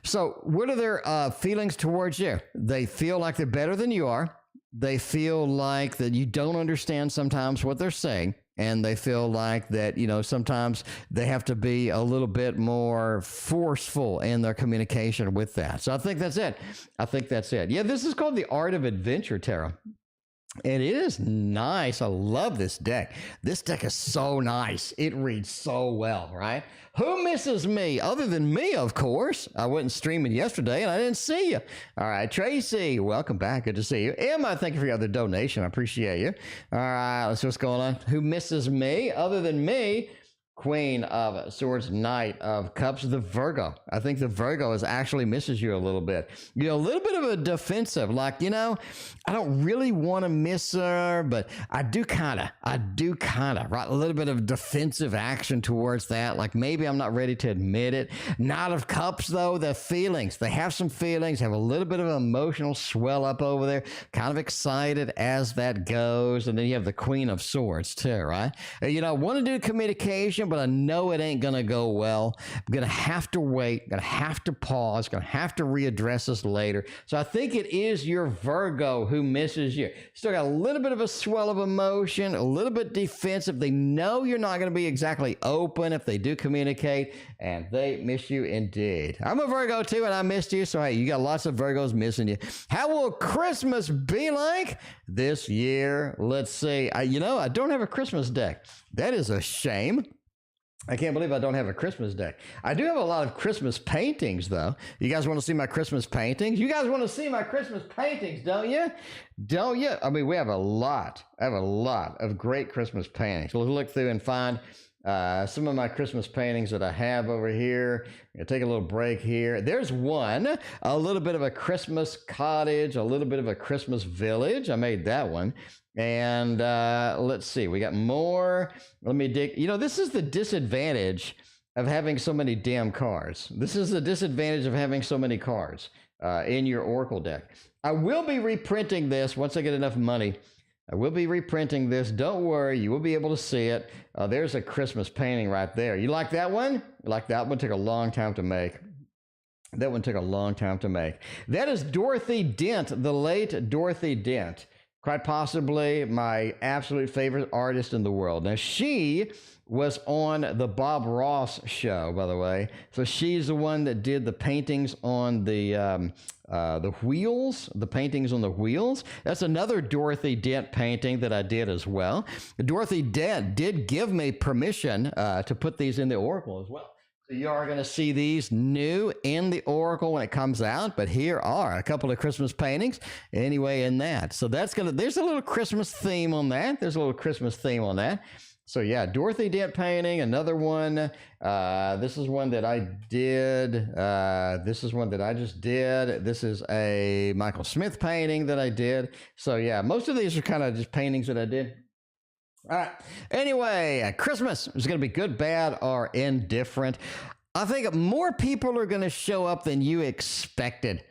So what are their feelings towards you? They feel like they're better than you are. They feel like that you don't understand sometimes what they're saying. And they feel like that, sometimes they have to be a little bit more forceful in their communication with that. So I think that's it. Yeah, this is called the Art of Adventure, Tarot. And it is nice. I love this deck. This deck is so nice. It reads so well, right? Who misses me? Other than me, of course. I wasn't streaming yesterday and I didn't see you. All right, Tracy, welcome back. Good to see you. Emma, thank you for your other donation. I appreciate you. All right, let's see what's going on. Who misses me? Other than me, Queen of Swords, Knight of Cups, the Virgo. I think the Virgo actually misses you a little bit. You know, a little bit of a defensive, like, you know, I don't really want to miss her, but I do kind of, right? A little bit of defensive action towards that. Like maybe I'm not ready to admit it. Knight of Cups, though, the feelings. They have some feelings, have a little bit of an emotional swell up over there, kind of excited as that goes. And then you have the Queen of Swords, too, right? You know, want to do communication, but I know it ain't going to go well. I'm going to have to wait, going to have to pause, going to have to readdress this later. So I think it is your Virgo who misses you. Still got a little bit of a swell of emotion, a little bit defensive. They know you're not going to be exactly open if they do communicate, and they miss you indeed. I'm a Virgo too, and I missed you. So hey, you got lots of Virgos missing you. How will Christmas be like this year? Let's see. You know, I don't have a Christmas deck. That is a shame. I can't believe I don't have a Christmas deck. I do have a lot of Christmas paintings, though. You guys want to see my Christmas paintings? You guys want to see my Christmas paintings, don't you? Don't you? I mean, we have a lot. I have a lot of great Christmas paintings. We'll look through and find some of my Christmas paintings that I have over here. I'm going to take a little break here. There's one, a little bit of a Christmas cottage, a little bit of a Christmas village. I made that one. And let's see, we got more. Let me dig. You know, this is the disadvantage of having so many damn cards. This is the disadvantage of having so many cards in your Oracle deck. I will be reprinting this once I get enough money. I will be reprinting this. Don't worry, you will be able to see it. There's a Christmas painting right there. You like that one? You like that one? Took a long time to make. That one took a long time to make. That is Dorothy Dent, the late Dorothy Dent. Quite possibly my absolute favorite artist in the world. Now, she was on the Bob Ross show, by the way. So she's the one that did the paintings on the wheels, the paintings on the wheels. That's another Dorothy Dent painting that I did as well. Dorothy Dent did give me permission to put these in the Oracle as well. So you are going to see these new in the Oracle when it comes out, but here are a couple of Christmas paintings anyway in that. So that's going to, there's a little Christmas theme on that. There's a little Christmas theme on that. So yeah, Dorothy Dent painting, another one. This is one that I did. This is one that I just did. This is a Michael Smith painting that I did. So yeah, most of these are kind of just paintings that I did. All right. Anyway, Christmas is going to be good, bad, or indifferent. I think more people are going to show up than you expected.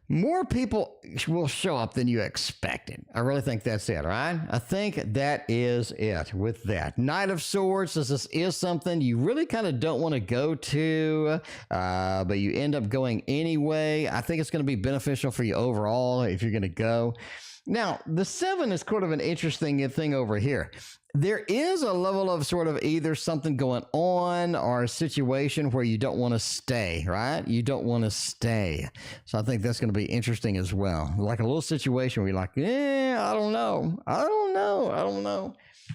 More people will show up than you expected. I really think that's it, right? I think that is it with that. Knight of Swords, this is something you really kind of don't want to go to, but you end up going anyway. I think it's going to be beneficial for you overall if you're going to go. Now, the 7 is kind of an interesting thing over here. There is a level of sort of either something going on or a situation where you don't want to stay, right? You don't want to stay. So I think that's going to be interesting as well. Like a little situation where you're like, I don't know. All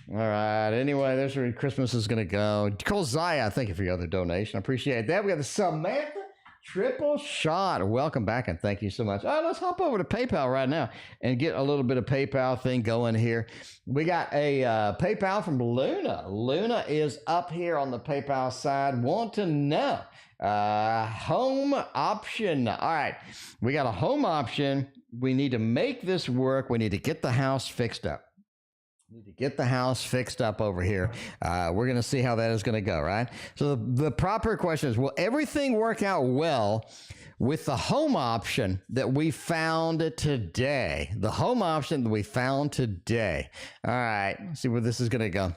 right. Anyway, there's where Christmas is going to go. Kulziya, thank you for your other donation. I appreciate that. We got the Samantha. Triple shot. Welcome back and thank you so much. All right, let's hop over to PayPal right now and get a little bit of PayPal thing going here. We got a PayPal from Luna. Luna is up here on the PayPal side. Want to know home option. All right, we got a home option. We need to make this work. We need to get the house fixed up. Need to get the house fixed up over here. We're going to see how that is going to go, right? So the proper question is, will everything work out well with the home option that we found today? The home option that we found today. All right, let's see where this is going to go.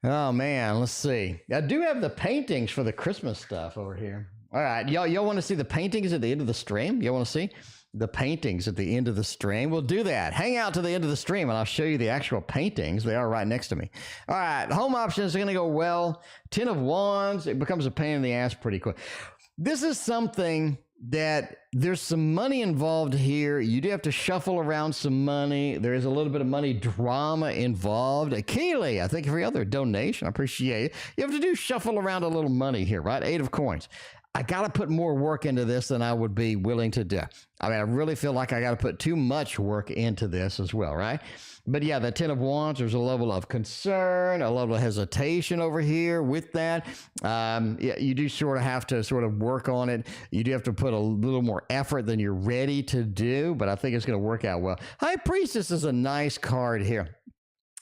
Oh, man, let's see. I do have the paintings for the Christmas stuff over here. All right, y'all want to see the paintings at the end of the stream? Y'all want to see the paintings at the end of the stream? We'll do that. Hang out to the end of the stream and I'll show you the actual paintings. They are right next to me. All right, home options are going to go well. 10 of Wands, it becomes a pain in the ass pretty quick. This is something that there's some money involved here. You do have to shuffle around some money. There is a little bit of money drama involved. Keeli, I thank you for your other donation. I appreciate it. You have to do shuffle around a little money here, right? 8 of coins. I got to put more work into this than I would be willing to do. I mean, I really feel like I got to put too much work into this as well, right? But yeah, the 10 of Wands, there's a level of concern, a level of hesitation over here with that. Yeah, you do sort of have to sort of work on it. You do have to put a little more effort than you're ready to do, but I think it's going to work out well. High Priestess is a nice card here.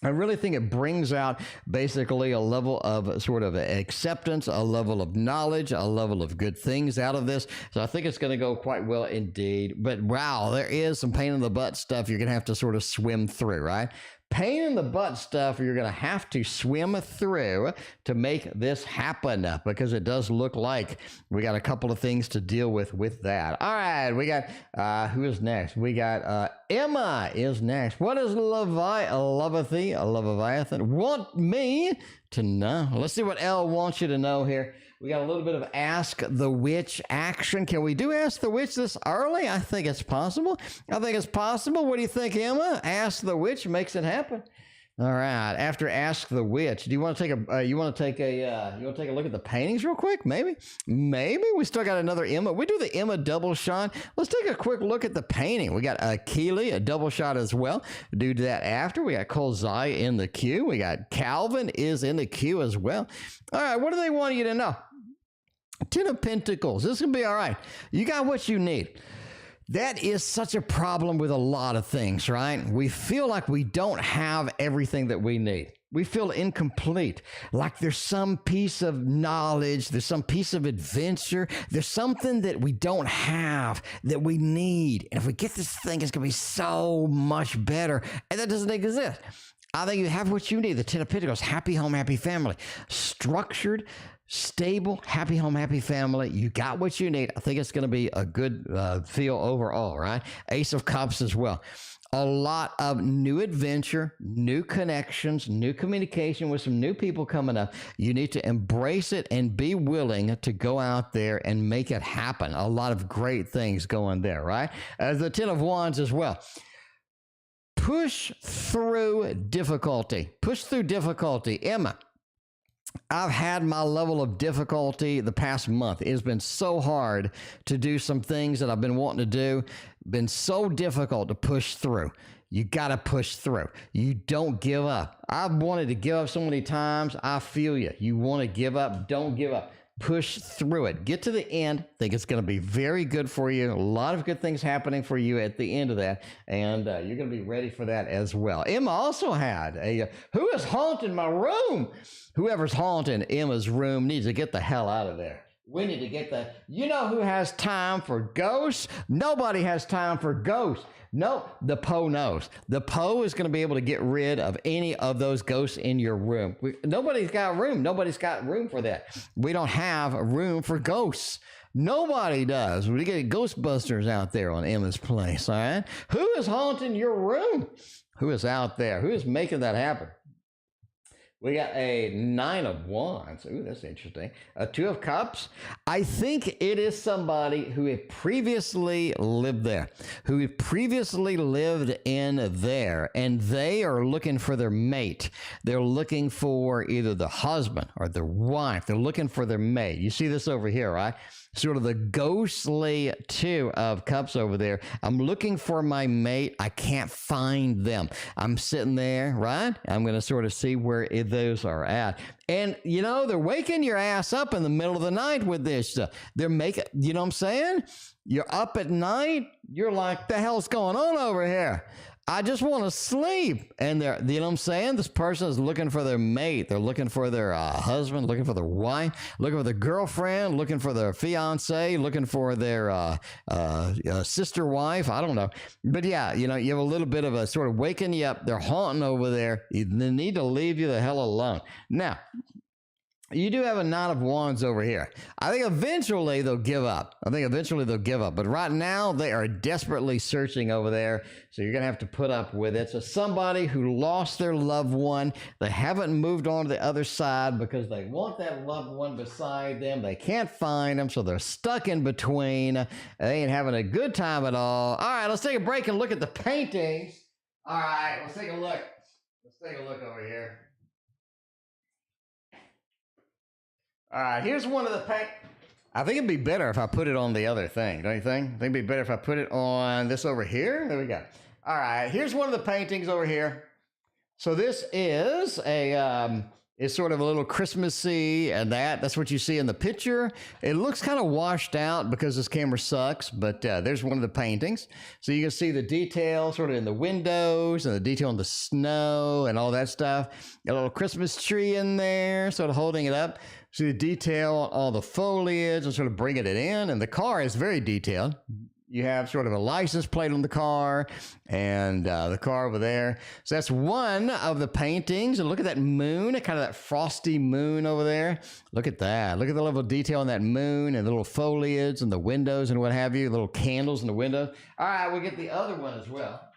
I really think it brings out basically a level of sort of acceptance, a level of knowledge, a level of good things out of this. So I think it's going to go quite well indeed. But wow, there is some pain in the butt stuff you're going to have to sort of swim through, right? Pain in the butt stuff you're going to have to swim through to make this happen, because it does look like we got a couple of things to deal with that. All right, we got, who is next? We got Emma is next. What does Lavathian want me to know? Let's see what Elle wants you to know here. We got a little bit of Ask the Witch action. Can we do Ask the Witch this early? I think it's possible. What do you think, Emma? Ask the Witch makes it happen. All right. After Ask the Witch, do you want to take a you want to take a look at the paintings real quick? Maybe we still got another Emma. We do the Emma double shot. Let's take a quick look at the painting. We got Keeli, a double shot as well. Do that after. We got Kulziya in the queue. We got Calvin is in the queue as well. All right. What do they want you to know? 10 of Pentacles. This is going to be all right. You got what you need. That is such a problem with a lot of things, right? We feel like we don't have everything that we need. We feel incomplete, like there's some piece of knowledge, there's some piece of adventure, there's something that we don't have that we need. And if we get this thing, it's going to be so much better. And that doesn't exist. I think you have what you need. The 10 of Pentacles, happy home, happy family, structured, stable, happy home, happy family. You got what you need. I think it's going to be a good feel overall, right? Ace of Cups as well. A lot of new adventure, new connections, new communication with some new people coming up. You need to embrace it and be willing to go out there and make it happen. A lot of great things going there, right? The 10 of Wands as well. Push through difficulty. Push through difficulty. Emma, I've had my level of difficulty the past month. It has been so hard to do some things that I've been wanting to do. Been so difficult to push through. You got to push through. You don't give up. I've wanted to give up so many times. I feel you. You want to give up? Don't give up. Push through it. Get to the end. I think it's going to be very good for you. A lot of good things happening for you at the end of that. And you're going to be ready for that as well. Emma also had a, who is haunting my room? Whoever's haunting Emma's room needs to get the hell out of there. We need to get the, you know who has time for ghosts? Nobody has time for ghosts. No, the Poe knows. The Poe is going to be able to get rid of any of those ghosts in your room. Nobody's got room. Nobody's got room for that. We don't have room for ghosts. Nobody does. We get Ghostbusters out there on Emma's place, all right? Who is haunting your room? Who is out there? Who is making that happen? We got a 9 of Wands. Ooh, that's interesting. A 2 of Cups. I think it is somebody who had previously lived there, who had previously lived in there, and they are looking for their mate. They're looking for either the husband or their wife. They're looking for their mate. You see this over here, right? Sort of the ghostly 2 of Cups over there. I'm looking for my mate. I can't find them. I'm sitting there, right? I'm going to sort of see where those are at. And, you know, they're waking your ass up in the middle of the night with this stuff. They're making, you know what I'm saying? You're up at night. You're like, the hell's going on over here? I just want to sleep. And they're, you know what I'm saying? This person is looking for their mate. They're looking for their husband, looking for their wife, looking for their girlfriend, looking for their fiance, looking for their sister wife. I don't know. But yeah, you know, you have a little bit of a sort of waking you up. They're haunting over there. They need to leave you the hell alone. Now, you do have a Nine of Wands over here. I think eventually they'll give up. But right now they are desperately searching over there. So you're going to have to put up with it. So somebody who lost their loved one, they haven't moved on to the other side because they want that loved one beside them. They can't find them. So they're stuck in between. They ain't having a good time at all. All right, let's take a break and look at the paintings. All right, let's take a look. Let's take a look over here. All right, here's one of the I think it'd be better if I put it on the other thing, don't you think? I think it'd be better if I put it on this over here. There we go. All right, here's one of the paintings over here. So this is it's sort of a little Christmassy, and that's what you see in the picture. It looks kind of washed out because this camera sucks, but there's one of the paintings. So you can see the detail sort of in the windows and the detail in the snow and all that stuff. Got a little Christmas tree in there, sort of holding it up. See the detail on all the foliage and sort of bringing it in. And the car is very detailed. You have sort of a license plate on the car and the car over there. So that's one of the paintings. And look at that moon, kind of that frosty moon over there. Look at that. Look at the level of detail on that moon and the little foliage and the windows and what have you, little candles in the windows. All right, we'll get the other one as well.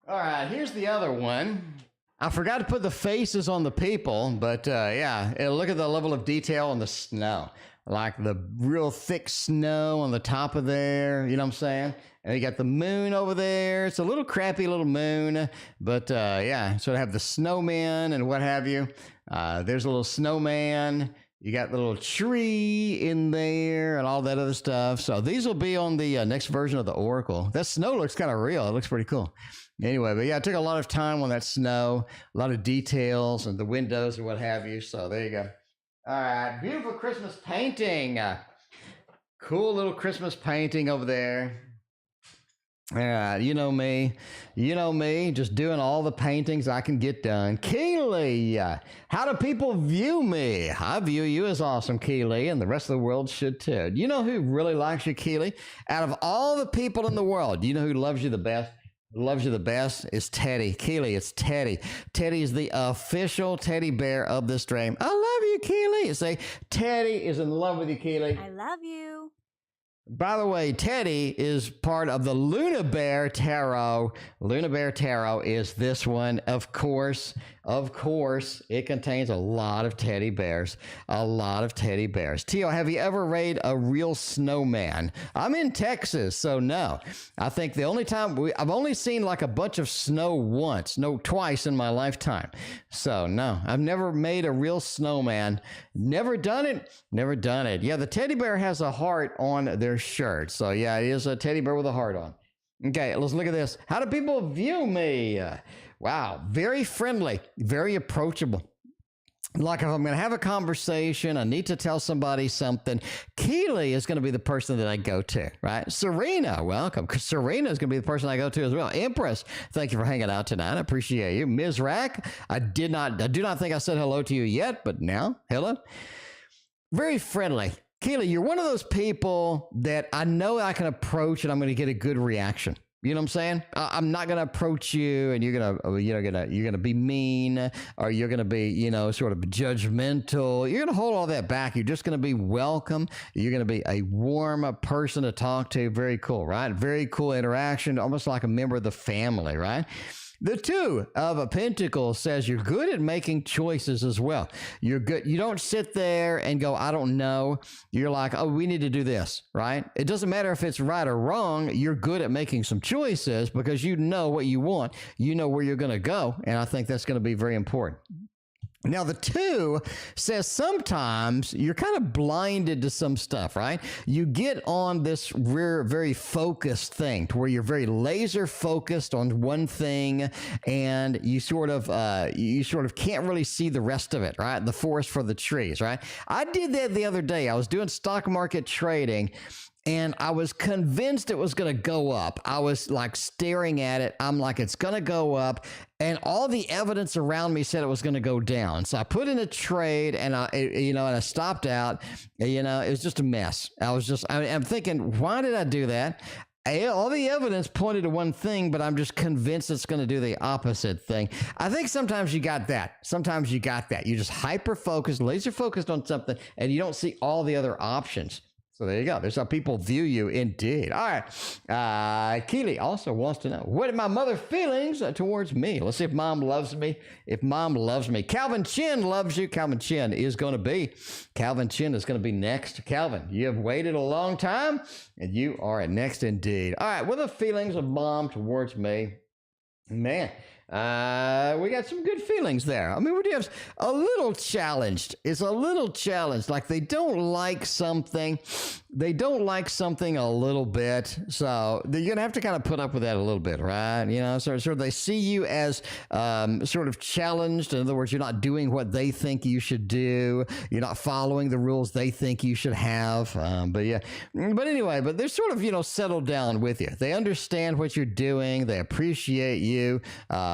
All right, here's the other one. I forgot to put the faces on the people, but yeah, look at the level of detail on the snow. Like the real thick snow on the top of there, you know what I'm saying? And you got the moon over there. It's a little crappy little moon, but yeah, so I have the snowman and what have you. There's a little snowman. You got the little tree in there and all that other stuff. So these will be on the next version of the Oracle. That snow looks kind of real. It looks pretty cool. Anyway, but yeah, I took a lot of time on that snow, a lot of details and the windows and what have you. So there you go. All right, beautiful Christmas painting. Cool little Christmas painting over there. All right, you know me, just doing all the paintings I can get done. Keeli, how do people view me? I view you as awesome, Keeli, and the rest of the world should too. You know who really likes you, Keeli? Out of all the people in the world, you know who loves you the best? Loves you the best is Teddy. Keeli, it's Teddy. Teddy is the official teddy bear of this stream. I love you, Keeli. Say, Teddy is in love with you, Keeli. I love you. By the way, Teddy is part of the Luna Bear Tarot. Luna Bear Tarot is this one, of course. Of course, it contains a lot of teddy bears. A lot of teddy bears. Tio, have you ever made a real snowman? I'm in Texas, so no. I think the only time I've only seen like a bunch of snow twice in my lifetime. So no, I've never made a real snowman. Never done it. Never done it. Yeah, the teddy bear has a heart on their shirt. So yeah, it is a teddy bear with a heart on. Okay, let's look at this. How do people view me? Wow, very friendly, very approachable. Like if I'm going to have a conversation, I need to tell somebody something, Keeli is going to be the person that I go to, right? Serena, welcome. Serena is going to be the person I go to as well. Empress, thank you for hanging out tonight. I appreciate you. Ms. Rack, I do not think I said hello to you yet, but now, hello. Very friendly. Keeli, you're one of those people that I know I can approach and I'm going to get a good reaction. You know what I'm saying? I'm not going to approach you and you're going to be mean or you're going to be, sort of judgmental. You're going to hold all that back. You're just going to be welcome. You're going to be a warm person to talk to. Very cool, right? Very cool interaction, almost like a member of the family, right? The Two of Pentacles says you're good at making choices as well. You're good. You don't sit there and go, I don't know. You're like, oh, we need to do this, right? It doesn't matter if it's right or wrong. You're good at making some choices because you know what you want. You know where you're going to go. And I think that's going to be very important. Now, the Two says sometimes you're kind of blinded to some stuff, right? You get on this very focused thing to where you're very laser focused on one thing and you sort of can't really see the rest of it, right? The forest for the trees, right? I did that the other day. I was doing stock market trading and I was convinced it was going to go up. I was like staring at it. I'm like, it's going to go up. And all the evidence around me said it was going to go down. So I put in a trade and I stopped out. It was just a mess. I'm thinking, why did I do that? all the evidence pointed to one thing, but I'm just convinced it's going to do the opposite thing. I think sometimes you got that. Sometimes you got that. You just hyper-focused, laser-focused on something, and you don't see all the other options. So there you go. There's how people view you indeed. All right. Keely also wants to know, what are my mother's feelings towards me? Let's see if mom loves me. If mom loves me. Calvin Chin loves you. Calvin Chin is going to be next. Calvin, you have waited a long time, and you are at next indeed. All right. What are the feelings of mom towards me? Man. We got some good feelings there. I mean, we do have a little challenged. It's a little challenged. Like they don't like something. They don't like something a little bit. So you're going to have to kind of put up with that a little bit, right? You know, sort of they see you as sort of challenged. In other words, you're not doing what they think you should do. You're not following the rules they think you should have. But anyway, but they're sort of, you know, settled down with you. They understand what you're doing. They appreciate you.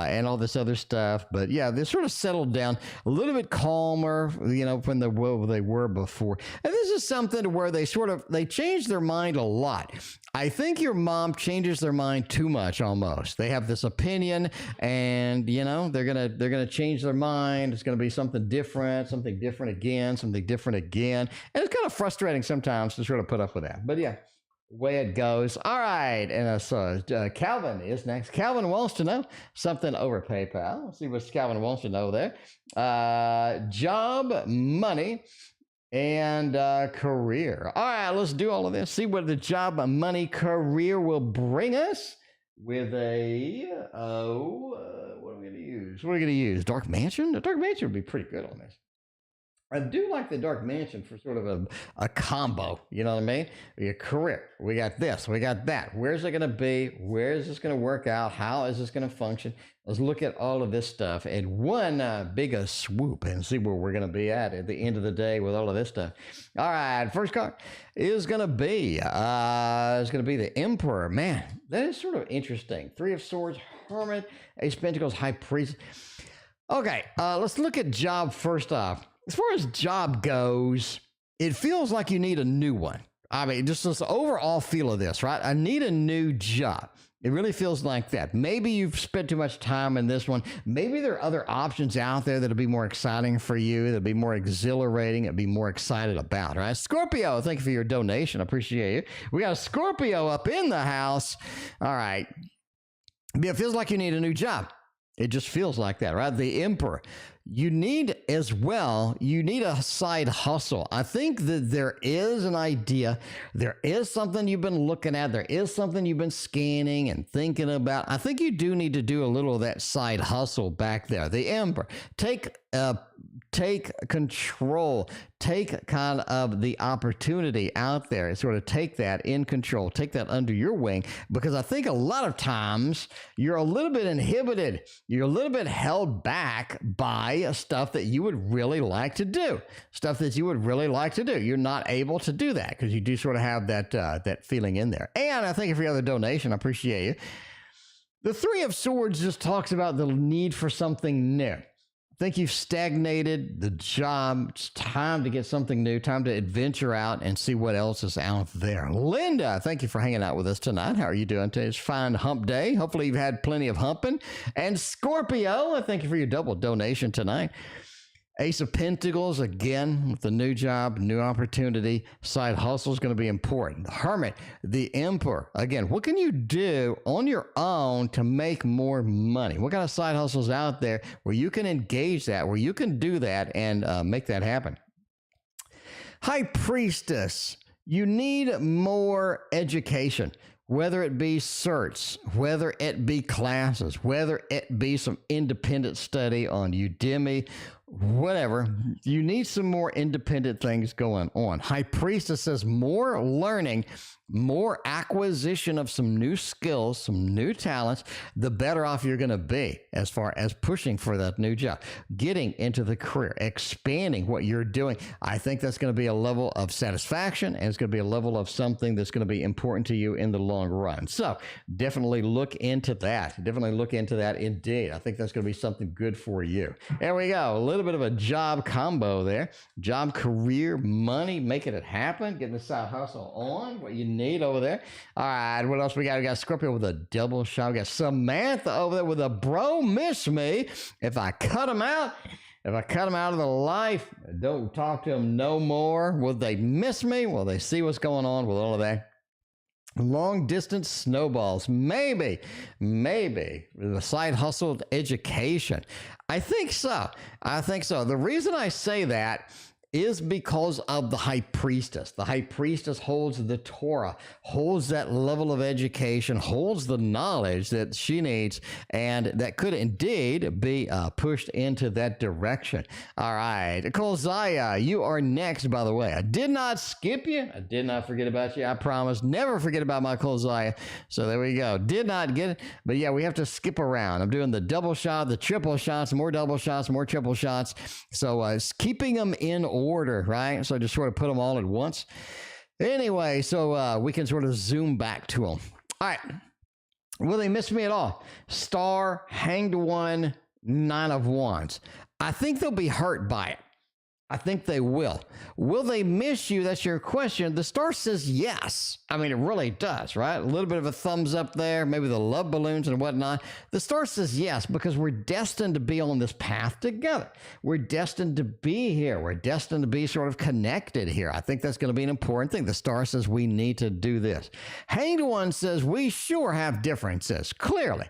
And all this other stuff. But yeah, they're sort of settled down a little bit calmer, you know, when they were before. And this is something to where they change their mind a lot. I think your mom changes their mind too much almost. They have this opinion and, you know, they're going to change their mind. It's going to be something different again. And it's kind of frustrating sometimes to sort of put up with that. But yeah. Way it goes. All right. And so Calvin is next. Calvin wants to know something over PayPal. Let's see what Calvin wants to know there. Job, money, and career. All right. Let's do all of this. See what the job, money, career will bring us with a, what are we going to use? What are we going to use? Dark Mansion? The Dark Mansion would be pretty good on this. I do like the Dark Mansion for sort of a combo, you know what I mean? Your career, we got this, we got that. Where's it going to be? Where is this going to work out? How is this going to function? Let's look at all of this stuff in one big swoop and see where we're going to be at the end of the day with all of this stuff. All right, first card is going to be the Emperor. Man, that is sort of interesting. Three of Swords, Hermit, Ace of Pentacles, High Priest. Okay, let's look at job first off. As far as job goes, it feels like you need a new one. I mean, just this overall feel of this, right? I need a new job. It really feels like that. Maybe you've spent too much time in this one. Maybe there are other options out there that'll be more exciting for you, that'll be more exhilarating, that'll be more excited about, right? Scorpio, thank you for your donation. I appreciate you. We got a Scorpio up in the house. All right. It feels like you need a new job. It just feels like that, right? The Emperor. You need as well, you need a side hustle. I think that there is an idea. There is something you've been looking at. There is something you've been scanning and thinking about. I think you do need to do a little of that side hustle back there. The Emperor. Take control. Take kind of the opportunity out there and sort of take that in control. Take that under your wing, because I think a lot of times you're a little bit inhibited. You're a little bit held back by stuff that you would really like to do. You're not able to do that because you do sort of have that feeling in there. And I thank you for your other donation. I appreciate you. The Three of Swords just talks about the need for something new. I think you've stagnated the job. It's time to get something new, time to adventure out and see what else is out there. Linda, thank you for hanging out with us tonight. How are you doing today? It's fine hump day. Hopefully you've had plenty of humping. And Scorpio, thank you for your double donation tonight. Ace of Pentacles, again, with the new job, new opportunity. Side hustle is going to be important. The Hermit, the Emperor. Again, what can you do on your own to make more money? What kind of side hustles out there where you can engage that, where you can do that and make that happen? High Priestess, you need more education. Whether it be certs, whether it be classes, whether it be some independent study on Udemy, whatever, you need some more independent things going on. High Priestess says more learning, more acquisition of some new skills, some new talents, the better off you're going to be as far as pushing for that new job, getting into the career, expanding what you're doing. I think that's going to be a level of satisfaction, and it's going to be a level of something that's going to be important to you in the long run. So definitely look into that. Indeed. I think that's going to be something good for you. There we go. A little bit of a job combo there. Job, career, money, making it happen, getting the side hustle on, what you neat over there. All right, what else we got? We got Scorpio with a double shot. We got Samantha over there with a bro miss me. If I cut him out of the life, don't talk to them no more. Will they miss me? Will they see what's going on with all of that? Long distance snowballs. Maybe the side hustle education. I think so. The reason I say that is because of the high priestess. The high priestess holds the Torah, holds that level of education, holds the knowledge that she needs, and that could indeed be pushed into that direction. All right, Kulziya, you are next, by the way. I did not skip you. I did not forget about you. I promise. Never forget about my Kulziya. So there we go. Did not get it. But yeah, we have to skip around. I'm doing the double shot, the triple shots, more double shots, more triple shots. So it's keeping them in order, right? So just sort of put them all at once. Anyway, so we can sort of zoom back to them. All right. Will they miss me at all? Star, Hanged One, Nine of Wands. I think they'll be hurt by it. I think they will. Will they miss you? That's your question. The star says yes. I mean, it really does, right? A little bit of a thumbs up there, maybe the love balloons and whatnot. The star says yes because we're destined to be on this path together. We're destined to be here. We're destined to be sort of connected here. I think that's going to be an important thing. The star says we need to do this. Hanged One says we sure have differences. Clearly,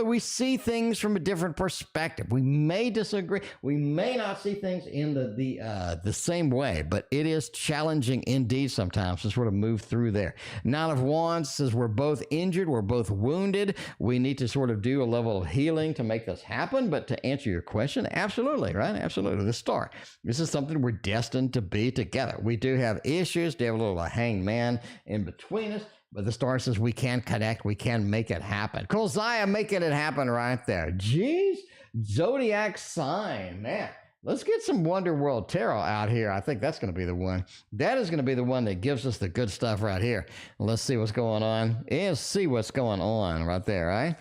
we see things from a different perspective. We may disagree. We may not see things in the same way, but it is challenging indeed sometimes to sort of move through there. Nine of Wands says we're both injured, we're both wounded. We need to sort of do a level of healing to make this happen. But to answer your question, absolutely, right? Absolutely. The star. This is something we're destined to be together. We do have issues. We have a little hanged man in between us. But the star says we can connect. We can make it happen. Kulziya making it happen right there. Jeez. Zodiac sign, man. Let's get some Wonder World Tarot out here. I think that's going to be the one. That is going to be the one that gives us the good stuff right here. Let's see what's going on. Let's see what's going on right there, right?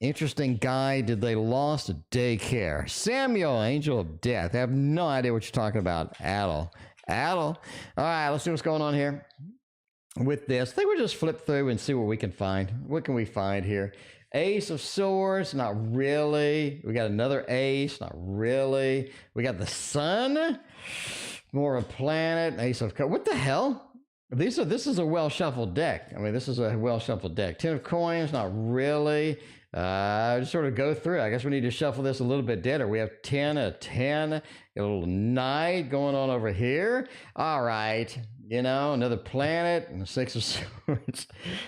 Interesting guy. Did they lost daycare? Samuel, Angel of Death. I have no idea what you're talking about at all. All right, let's see what's going on here with this. I think we'll just flip through and see what we can find. What can we find here? Ace of Swords, not really. We got another ace, not really. We got the sun, more of a planet, Ace of Cups. What the hell? This is a well-shuffled deck. I mean, this is a well-shuffled deck. 10 of Coins, not really. Just sort of go through. I guess we need to shuffle this a little bit better. We have 10 of 10, a little knight going on over here. All right. You know, another planet and the 6 of Swords.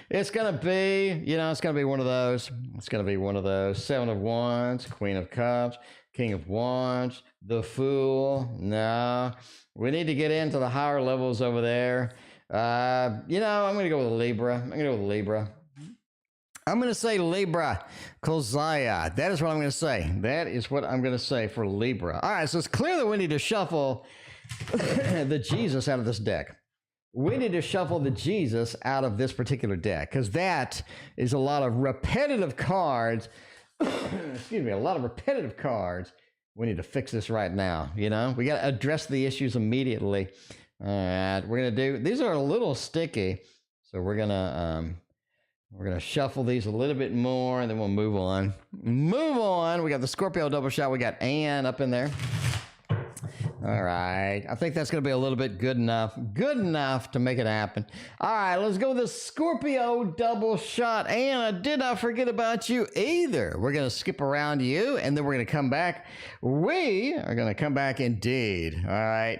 It's going to be, it's going to be one of those. It's going to be one of those. 7 of Wands, Queen of Cups, King of Wands, the Fool. No, we need to get into the higher levels over there. I'm going to go with Libra. I'm going to say Libra, Kulziya. That is what I'm going to say. That is what I'm going to say for Libra. All right, so it's clear that we need to shuffle the Jesus out of this deck. We need to shuffle the Jesus out of this particular deck because that is a lot of repetitive cards. Excuse me, a lot of repetitive cards. We need to fix this right now. We got to address the issues immediately. All right, we're going to do, these are a little sticky. So we're going to shuffle these a little bit more and then we'll move on. We got the Scorpio double shot. We got Ann up in there. All right. I think that's going to be a little bit good enough to make it happen. All right. Let's go with the Scorpio double shot. And I did not forget about you either. We're going to skip around you and then we're going to come back. We are going to come back indeed. All right.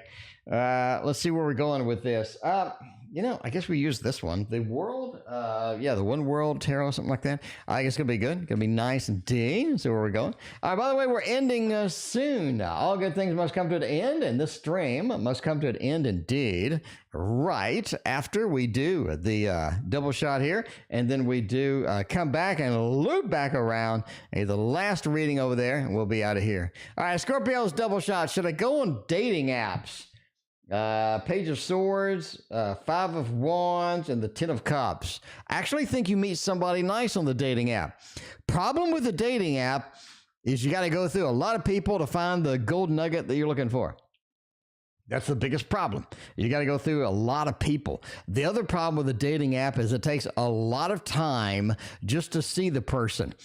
Let's see where we're going with this. I guess we use this one. The World, the One World Tarot, something like that. I guess it's going to be good. Going to be nice indeed. See where we're going. All right, by the way, we're ending soon. All good things must come to an end, and this stream must come to an end indeed. Right after we do the double shot here, and then we do come back and loop back around. The last reading over there, and we'll be out of here. All right, Scorpio's double shot. Should I go on dating apps? Page of Swords, 5 of Wands, and the 10 of Cups. I actually think you meet somebody nice on the dating app. Problem with the dating app is you got to go through a lot of people to find the gold nugget that you're looking for. That's the biggest problem. You got to go through a lot of people. The other problem with a dating app is it takes a lot of time just to see the person.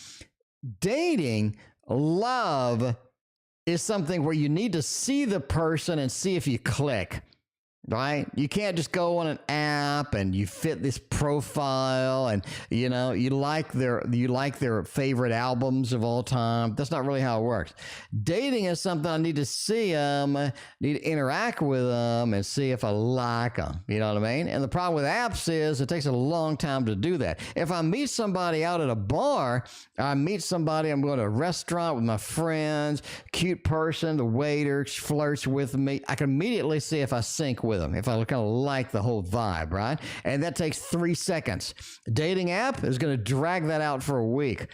Dating, love is something where you need to see the person and see if you click. Right? You can't just go on an app and you fit this profile and, you know, you like their favorite albums of all time. That's not really how it works. Dating is something I need to see them, need to interact with them and see if I like them. You know what I mean? And the problem with apps is it takes a long time to do that. If I meet somebody out at a bar, I'm going to a restaurant with my friends, cute person, the waiter flirts with me. I can immediately see if I sync with them, if I kind of like the whole vibe, right? And that takes 3 seconds. Dating app is going to drag that out for a week.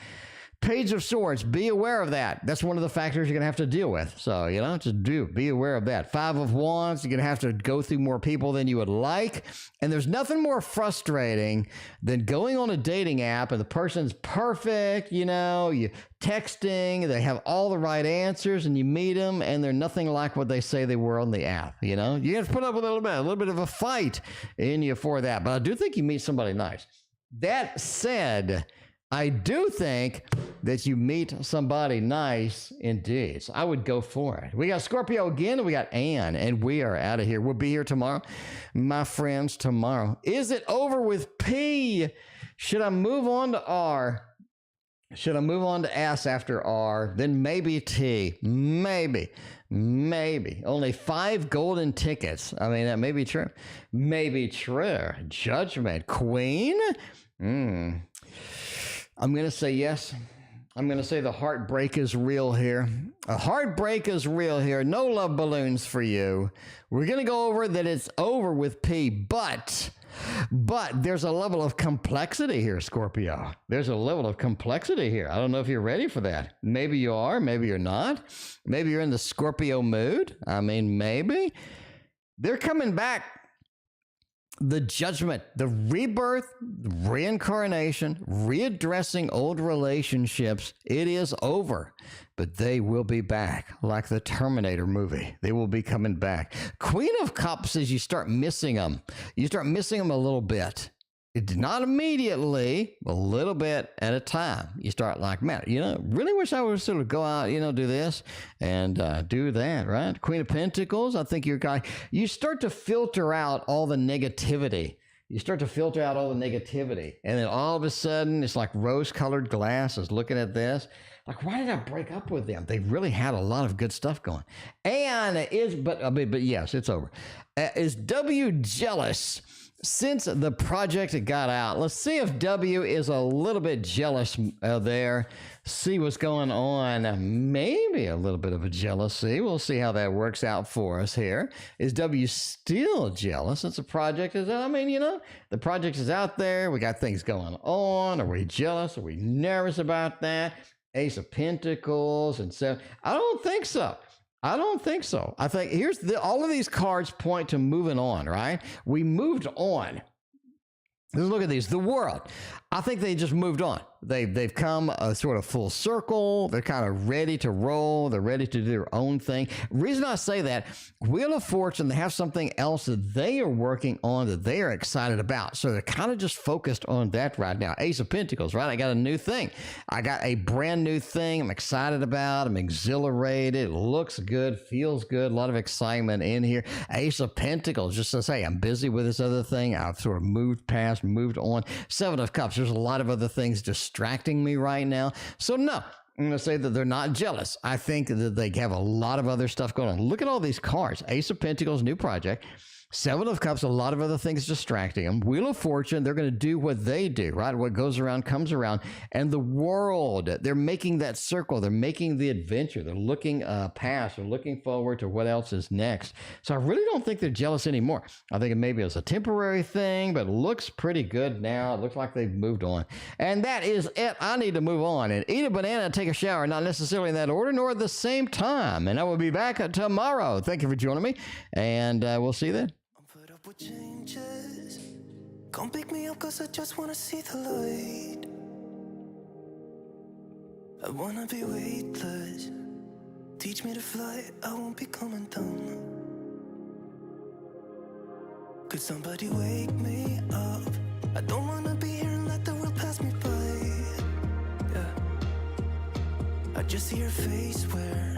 Page of Swords, be aware of that. That's one of the factors you're going to have to deal with. So, you know, just be aware of that. 5 of Wands, you're going to have to go through more people than you would like. And there's nothing more frustrating than going on a dating app and the person's perfect, you know, you texting, they have all the right answers, and you meet them and they're nothing like what they say they were on the app, you know? You have to put up with a little bit of a fight in you for that. But I do think you meet somebody nice. That said, I do think that you meet somebody nice indeed. So I would go for it. We got Scorpio again, and we got Ann, and we are out of here. We'll be here tomorrow, my friends, tomorrow. Is it over with P? Should I move on to R? Should I move on to S after R? Then maybe T. Maybe. Only 5 golden tickets. I mean, that may be true. Maybe true. Judgment. Queen? I'm going to say yes. I'm going to say the heartbreak is real here. A heartbreak is real here. No love balloons for you. We're going to go over that it's over with P, but there's a level of complexity here, Scorpio. There's a level of complexity here. I don't know if you're ready for that. Maybe you are. Maybe you're not. Maybe you're in the Scorpio mood. I mean, maybe. They're coming back. The judgment, the rebirth, reincarnation, readdressing old relationships, it is over. But they will be back, like the Terminator movie. They will be coming back. Queen of Cups is you start missing them. You start missing them a little bit. Not immediately, a little bit at a time. You start like, man, you know, really wish I would sort of go out, you know, do this and do that, right? Queen of Pentacles, I think you start to filter out all the negativity. And then all of a sudden, it's like rose-colored glasses looking at this. Like, why did I break up with them? They really had a lot of good stuff going. And but yes, it's over. Is W jealous? Since the project got out, let's see if W is a little bit jealous there. See what's going on. Maybe a little bit of a jealousy. We'll see how that works out for us here. Is W still jealous since the project is, I mean, you know, the project is out there. We got things going on. Are we jealous? Are we nervous about that? Ace of Pentacles. And so I don't think so. I think all of these cards point to moving on, right? We moved on. Let's look at these. The World. I think they just moved on. They've come a sort of full circle. They're kind of ready to roll. They're ready to do their own thing. Reason I say that, Wheel of Fortune, they have something else that they are working on that they are excited about. So they're kind of just focused on that right now. Ace of Pentacles, right? I got a new thing. I got a brand new thing I'm excited about. I'm exhilarated. It looks good, feels good. A lot of excitement in here. Ace of Pentacles, just to say, I'm busy with this other thing. I've sort of moved on. 7 of Cups, there's a lot of other things distracting me right now. So no, I'm going to say that they're not jealous. I think that they have a lot of other stuff going on. Look at all these cards. Ace of Pentacles, new project. 7 of Cups, a lot of other things distracting them. Wheel of Fortune, they're going to do what they do, right? What goes around comes around. And the World, they're making that circle. They're making the adventure. They're looking past. They're looking forward to what else is next. So I really don't think they're jealous anymore. I think it maybe was a temporary thing, but it looks pretty good now. It looks like they've moved on. And that is it. I need to move on and eat a banana and take a shower, not necessarily in that order, nor at the same time. And I will be back tomorrow. Thank you for joining me, and we'll see you then. With changes, come pick me up 'cause I just wanna see the light. I wanna be weightless. Teach me to fly, I won't be coming down. Could somebody wake me up? I don't wanna be here and let the world pass me by. Yeah. I just see your face where